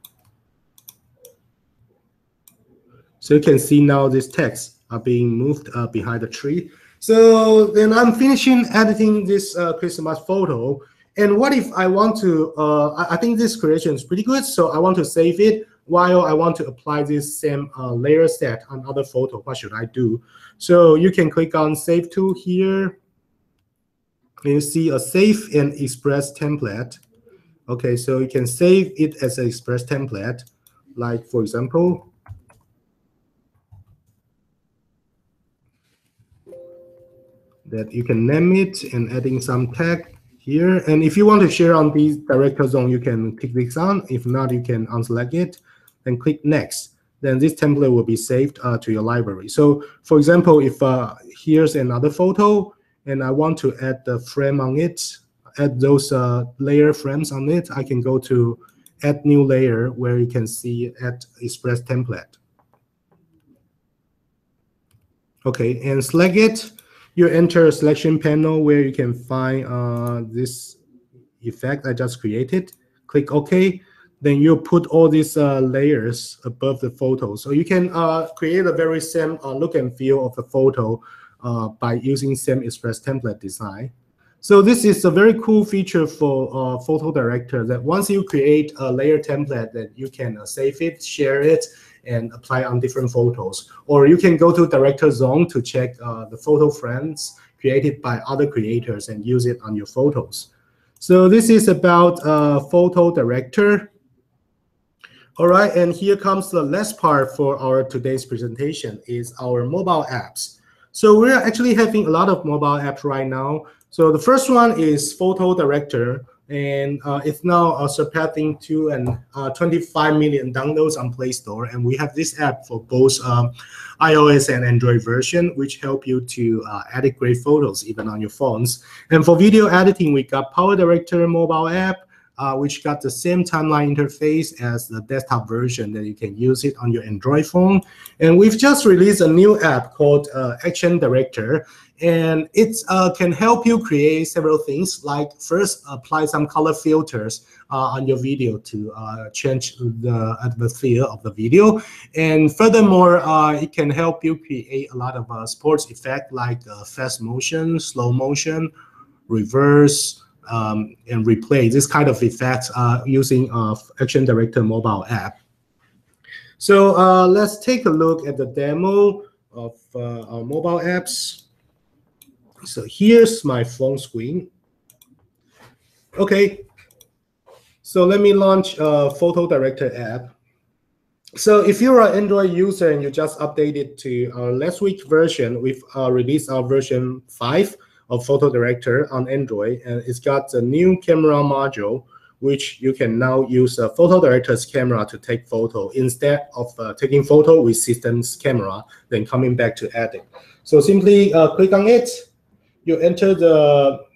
So you can see now this text are being moved behind the tree. So then I'm finishing editing this Christmas photo. And what if I want to, I think this creation is pretty good, so I want to save it. while I want to apply this same layer set on other photo, what should I do? So you can click on Save To here. And you see a Save and Express template. Okay, so you can save it as an Express template. Like, for example, that you can name it and adding some tag here. And if you want to share on the director zone, you can click this on. If not, you can unselect it and click Next. Then this template will be saved to your library. So for example, if here's another photo and I want to add the frame on it, add those layer frames on it, I can go to Add New Layer where you can see Add Express Template. Okay, and select it. You enter a selection panel where you can find this effect I just created. Click OK. Then you put all these layers above the photo. So you can create a very same look and feel of the photo by using same Express template design. So this is a very cool feature for Photo Director, that once you create a layer template, that you can save it, share it, and apply on different photos. Or you can go to Director Zone to check the photo frames created by other creators and use it on your photos. So this is about Photo Director. All right, and here comes the last part for our today's presentation is our mobile apps. So we're actually having a lot of mobile apps right now. So the first one is Photo Director, and it's now surpassing 25 million downloads on Play Store. And we have this app for both iOS and Android version, which help you to edit great photos even on your phones. And for video editing, we got Power Director mobile app, which got the same timeline interface as the desktop version, that you can use it on your Android phone. And we've just released a new app called Action Director, and it can help you create several things, like first apply some color filters on your video to change the feel of the video. And furthermore, it can help you create a lot of sports effect like fast motion, slow motion, reverse, and replay, this kind of effects using Action Director mobile app. So let's take a look at the demo of our mobile apps. So here's my phone screen. Okay, so let me launch a Photo Director app. So if you're an Android user and you just updated to our last week version, we've released our version 5 of Photo Director on Android, and it's got a new camera module, which you can now use a Photo Director's camera to take photo instead of taking photo with system's camera, then coming back to edit. So simply click on it. You enter the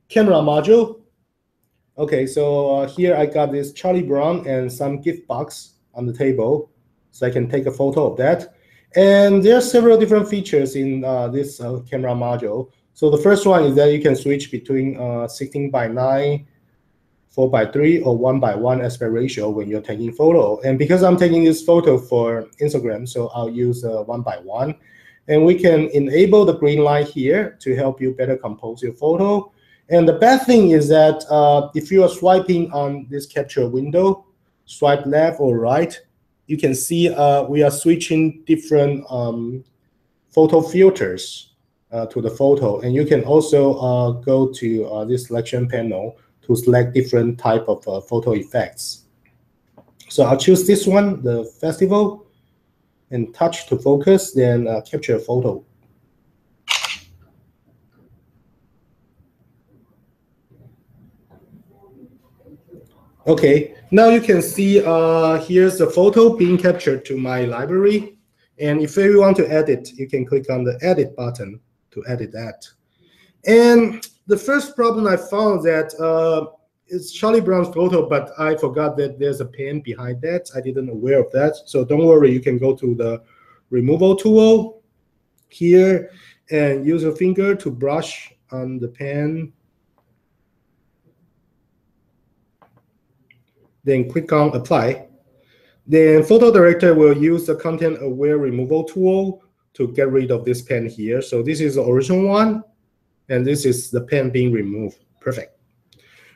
camera module. Okay, so here I got this Charlie Brown and some gift box on the table, so I can take a photo of that. And there are several different features in this camera module. So the first one is that you can switch between 16:9, 4:3, or 1:1 aspect ratio when you're taking photo. And because I'm taking this photo for Instagram, so I'll use 1:1. And we can enable the green light here to help you better compose your photo. And the bad thing is that if you are swiping on this capture window, swipe left or right, you can see we are switching different photo filters to the photo. And you can also go to this selection panel to select different type of photo effects. So I'll choose this one, the Festival, and touch to focus, then capture a photo. Okay, now you can see here's the photo being captured to my library. And if you want to edit, you can click on the edit button to edit that. And the first problem I found that it's Charlie Brown's photo, but I forgot that there's a pen behind that. I didn't aware of that. So don't worry, you can go to the removal tool here and use your finger to brush on the pen. Then click on apply. Then Photo Director will use the content aware removal tool to get rid of this pen here. So this is the original one, and this is the pen being removed. Perfect.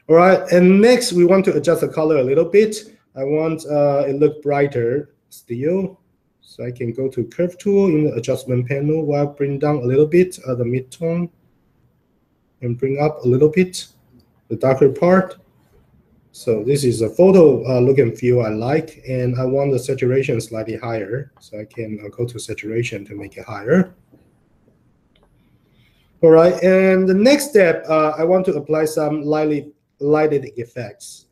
All right, and next we want to adjust the color a little bit. I want it look brighter still. So I can go to curve tool in the adjustment panel while bring down a little bit the mid-tone and bring up a little bit the darker part. So this is a photo look and feel I like, and I want the saturation slightly higher. So I can go to saturation to make it higher. All right, and the next step, I want to apply some lighting effects,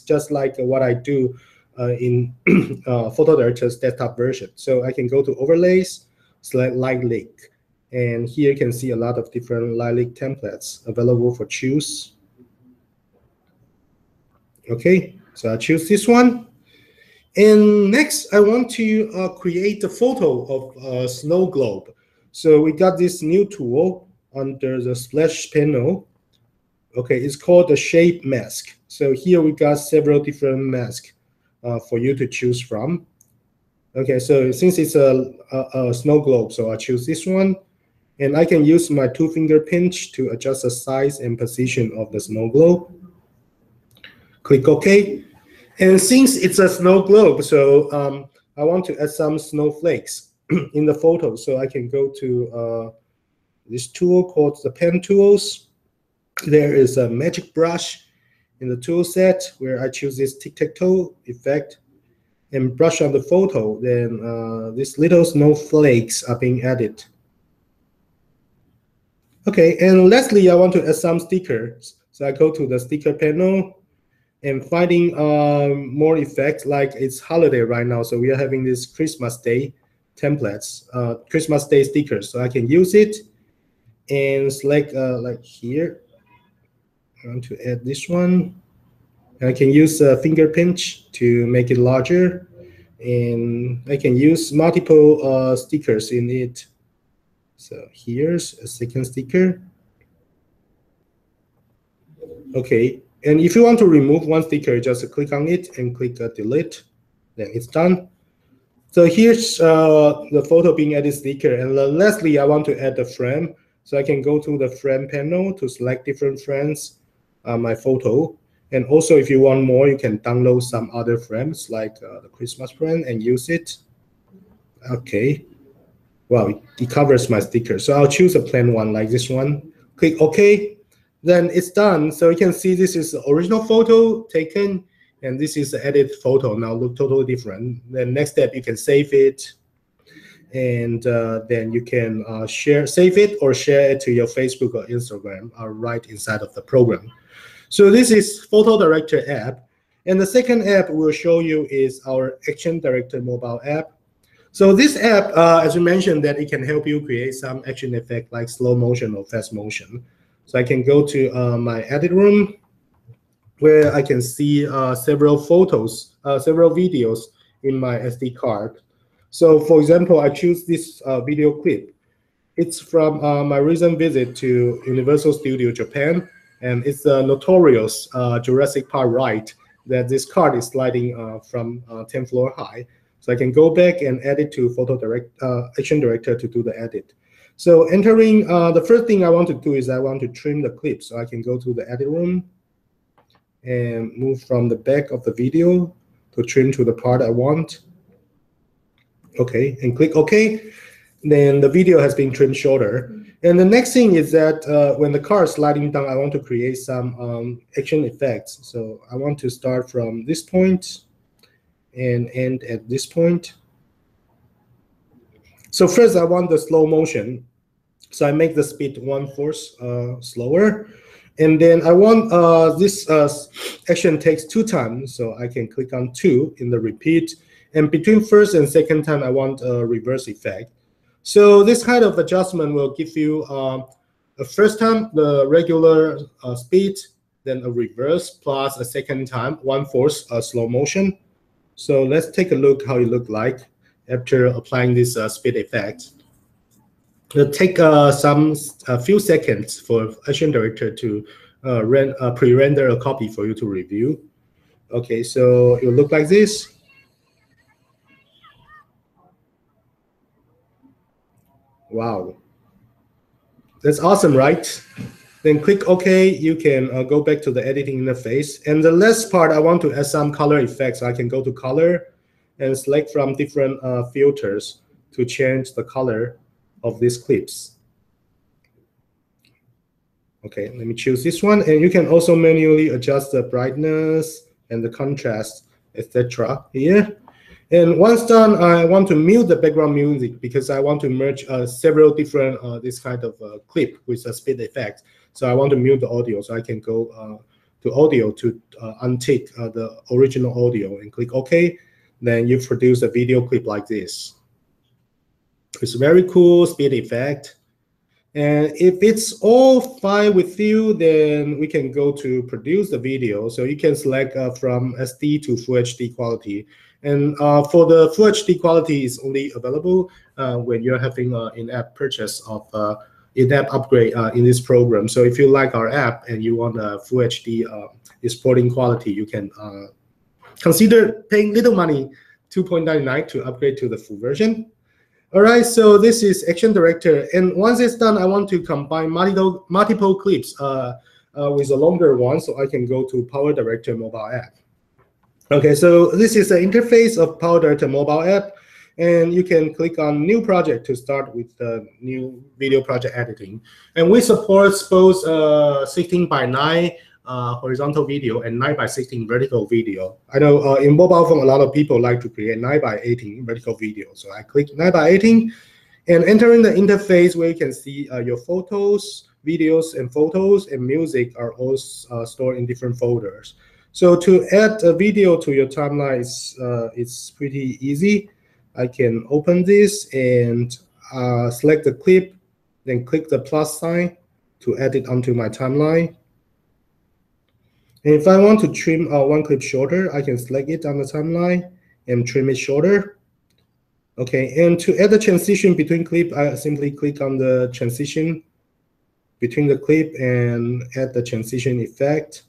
just like what I do in Photo Director's desktop version. So I can go to Overlays, select Light Link, and here you can see a lot of different light link templates available for choose. Okay, so I choose this one. And next, I want to create a photo of a snow globe. So we got this new tool under the splash panel. Okay, it's called the shape mask. So here we got several different masks for you to choose from. Okay, so since it's a snow globe, so I choose this one. And I can use my 2-finger pinch to adjust the size and position of the snow globe. Click OK. And since it's a snow globe, so I want to add some snowflakes in the photo. So I can go to this tool called the pen tools. There is a magic brush in the tool set where I choose this tic-tac-toe effect and brush on the photo. Then these little snowflakes are being added. Okay, and lastly, I want to add some stickers. So I go to the sticker panel and finding more effects, like it's holiday right now. So we are having this Christmas Day templates, Christmas Day stickers. So I can use it and select like here. I want to add this one. I can use a finger pinch to make it larger. And I can use multiple stickers in it. So here's a second sticker. Okay, and if you want to remove one sticker, just click on it and click delete. Then it's done. So here's the photo being added sticker. And lastly, I want to add the frame. So I can go to the frame panel to select different frames on my photo. And also, if you want more, you can download some other frames like the Christmas frame and use it. Okay. Wow, it covers my sticker. So I'll choose a plain one like this one. Click OK. Then it's done. So you can see this is the original photo taken, and this is the edited photo. Now look totally different. Then next step, you can save it, and then you can save it or share it to your Facebook or Instagram right inside of the program. So this is Photo Director app. And the second app we'll show you is our Action Director mobile app. So this app, as we mentioned, that it can help you create some action effect like slow motion or fast motion. So I can go to my edit room where I can see several photos, several videos in my SD card. So for example, I choose this video clip. It's from my recent visit to Universal Studio Japan, and it's a notorious Jurassic Park ride that this card is sliding from 10th floor high. So I can go back and edit to Action Director to do the edit. So entering, the first thing I want to do is I want to trim the clip. So I can go to the edit room and move from the back of the video to trim to the part I want. Okay, and click OK. Then the video has been trimmed shorter. And the next thing is that when the car is sliding down, I want to create some action effects. So I want to start from this point and end at this point. So first, I want the slow motion. So I make the speed 1/4 slower. And then I want this action takes 2 times. So I can click on 2 in the repeat. And between first and second time, I want a reverse effect. So this kind of adjustment will give you a first time, the regular speed, then a reverse, plus a second time, 1/4 slow motion. So let's take a look how it look like after applying this speed effect. It'll take a few seconds for Action Director to pre-render a copy for you to review. Okay, so it will look like this. Wow. That's awesome, right? Then click OK. You can go back to the editing interface. And the last part, I want to add some color effects. I can go to color and select from different filters to change the color of these clips. Okay, let me choose this one. And you can also manually adjust the brightness and the contrast, etc. here. And once done, I want to mute the background music because I want to merge several different this kind of clip with a speed effect. So I want to mute the audio. So I can go to audio to untick the original audio and click OK. Then you produce a video clip like this. It's very cool speed effect. And if it's all fine with you, then we can go to produce the video. So you can select from SD to Full HD quality. And for the Full HD quality is only available when you're having an in-app purchase of in-app upgrade in this program. So if you like our app and you want a Full HD exporting quality, you can consider paying little money, $2.99 to upgrade to the full version. All right, so this is Action Director. And once it's done, I want to combine multiple clips with a longer one, so I can go to Power Director mobile app. Okay, so this is the interface of Power Director mobile app. And you can click on New Project to start with the new video project editing. And we support both 16:9 horizontal video and 9:16 vertical video. I know in mobile phone, a lot of people like to create 9:18 vertical video. So I click 9:18 and entering the interface where you can see your photos, videos, and photos and music are all stored in different folders. So to add a video to your timeline, it's pretty easy. I can open this and select the clip, then click the plus sign to add it onto my timeline. And if I want to trim one clip shorter, I can select it on the timeline and trim it shorter. Okay, and to add the transition between clip, I simply click on the transition between the clip and add the transition effect.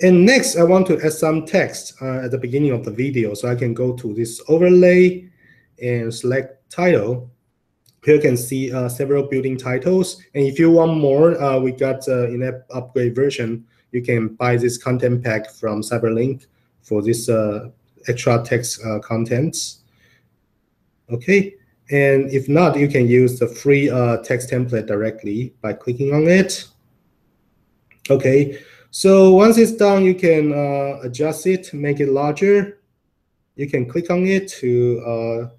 And next, I want to add some text at the beginning of the video. So I can go to this overlay and select title. Here you can see several building titles. And if you want more, we got in-app upgrade version. You can buy this content pack from CyberLink for this extra text contents. Okay, and if not, you can use the free text template directly by clicking on it. Okay, so once it's done, you can adjust it, make it larger. You can click on it to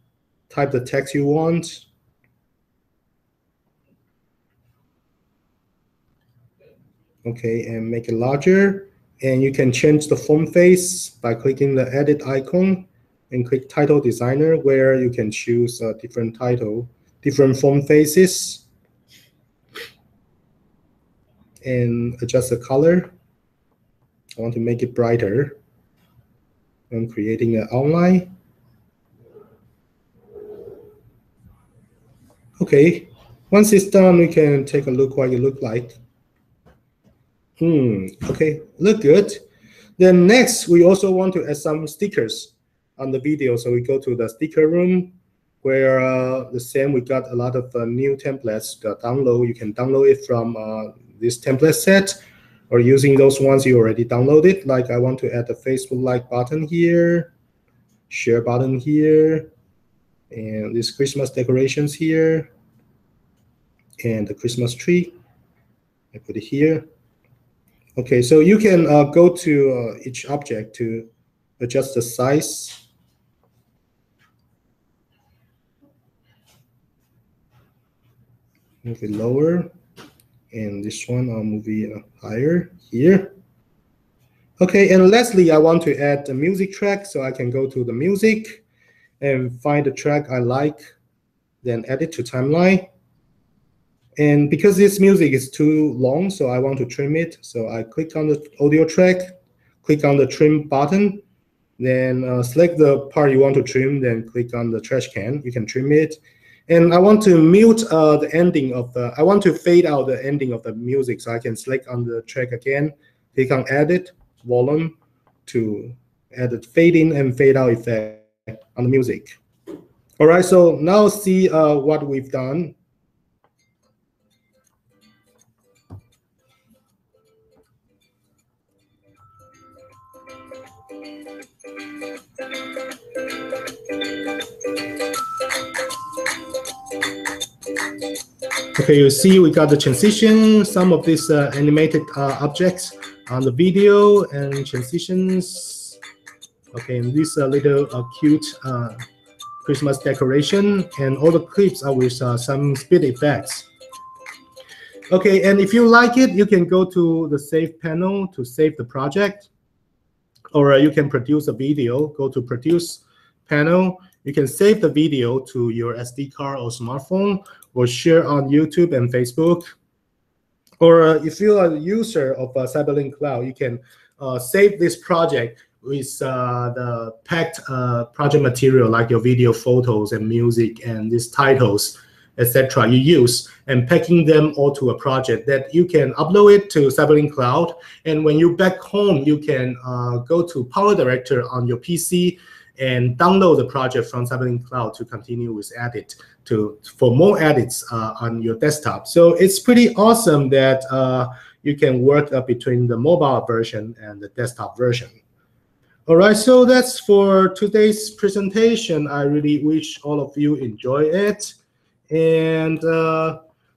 type the text you want. Okay, and make it larger. And you can change the font face by clicking the edit icon and click title designer, where you can choose a different title, different font faces, and adjust the color. I want to make it brighter. I'm creating an outline. Okay, once it's done, we can take a look what it look like. Okay, look good. Then next, we also want to add some stickers on the video. So we go to the sticker room, where the same, we got a lot of new templates to download. You can download it from this template set, or using those ones you already downloaded. Like I want to add the Facebook like button here, share button here, and these Christmas decorations here, and the Christmas tree. I put it here. Okay, so you can go to each object to adjust the size. Move it lower, and this one I'll move it higher here. Okay, and lastly, I want to add the music track, so I can go to the music and find the track I like, then add it to timeline. And because this music is too long, so I want to trim it. So I click on the audio track, click on the trim button, then select the part you want to trim, then click on the trash can. You can trim it. And I want to mute the ending of the, I want to fade out the ending of the music. So I can select on the track again, click on edit, volume to add the fade in and fade out effect on the music. All right, so now see what we've done. Okay, you see we got the transition, some of these animated objects on the video and transitions. Okay, and this little cute Christmas decoration, and all the clips are with some speed effects. Okay, and if you like it, you can go to the save panel to save the project, or you can produce a video, go to produce panel. You can save the video to your SD card or smartphone, or share on YouTube and Facebook. Or if you are a user of CyberLink Cloud, you can save this project with the packed project material, like your video, photos, and music, and these titles, etc. you use, and packing them all to a project that you can upload it to CyberLink Cloud. And when you're back home, you can go to Power Director on your PC and download the project from CyberLink Cloud to continue with edit for more edits on your desktop. So it's pretty awesome that you can work between the mobile version and the desktop version. All right, so that's for today's presentation. I really wish all of you enjoy it. And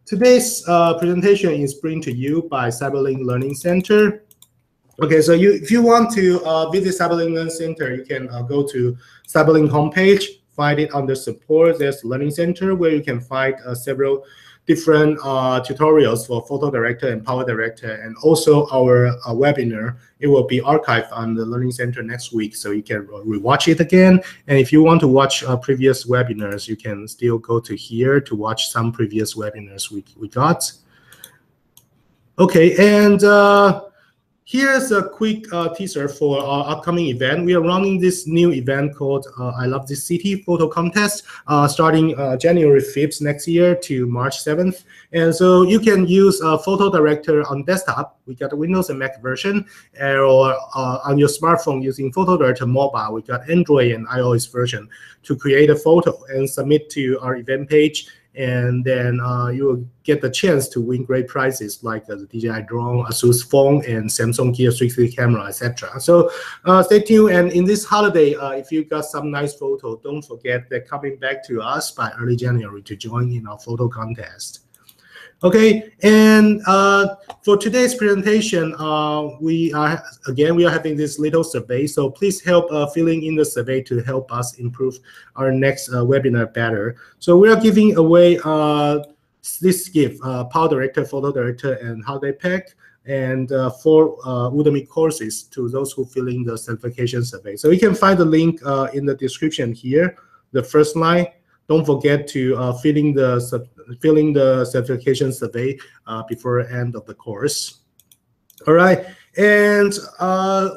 today's presentation is brought to you by CyberLink Learning Center. Okay, so if you want to visit CyberLink Learning Center, you can go to CyberLink homepage, find it under support. There's Learning Center where you can find several different tutorials for Photo Director and Power Director, and also our webinar. It will be archived on the Learning Center next week, so you can rewatch it again. And if you want to watch previous webinars, you can still go to here to watch some previous webinars we got. Okay, and here's a quick teaser for our upcoming event. We are running this new event called I Love This City Photo Contest starting January 5th next year to March 7th. And so you can use Photo Director on desktop. We got a Windows and Mac version, or on your smartphone using Photo Director mobile. We got Android and iOS version to create a photo and submit to our event page. And then you will get the chance to win great prizes like the DJI drone, Asus phone, and Samsung Gear 360 camera, etc. So stay tuned. And in this holiday, if you got some nice photo, don't forget that coming back to us by early January to join in our photo contest. Okay, and for today's presentation, we are having this little survey. So please help filling in the survey to help us improve our next webinar better. So we are giving away this gift, Power Director, Photo Director, and How They Pack, and 4 Udemy courses to those who fill in the certification survey. So you can find the link in the description here, the first line. Don't forget to fill in the certification survey before end of the course. All right, and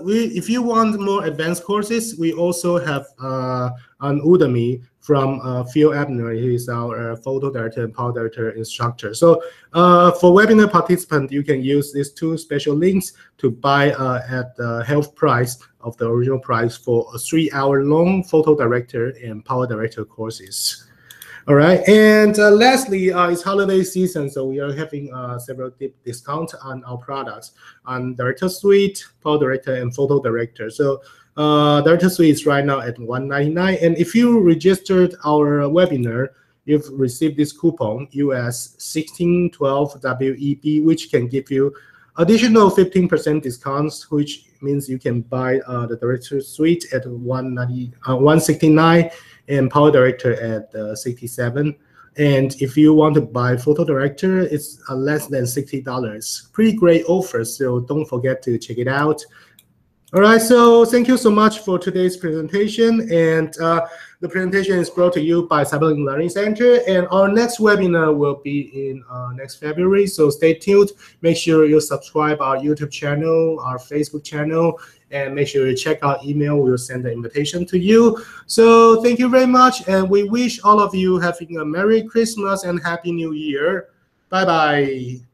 if you want more advanced courses, we also have on Udemy from Phil Ebner. He is our Photo Director and Power Director instructor. So for webinar participants, you can use these 2 special links to buy at the half price of the original price for a 3-hour-long Photo Director and Power Director courses. All right, and lastly, it's holiday season, so we are having several deep discounts on our products on Director Suite, Power Director, and Photo Director. So Director Suite is right now at $199, and if you registered our webinar, you've received this coupon US 1612 WEB, which can give you additional 15% discounts, which means you can buy the Director Suite at $169 and Power Director at 67. And if you want to buy Photo Director, it's less than $60. Pretty great offer, so don't forget to check it out. All right, so thank you so much for today's presentation. And the presentation is brought to you by CyberLink Learning Center. And our next webinar will be in next February, so stay tuned. Make sure you subscribe our YouTube channel, our Facebook channel, and make sure you check our email. We will send the invitation to you. So thank you very much, and we wish all of you having a Merry Christmas and Happy New Year. Bye-bye.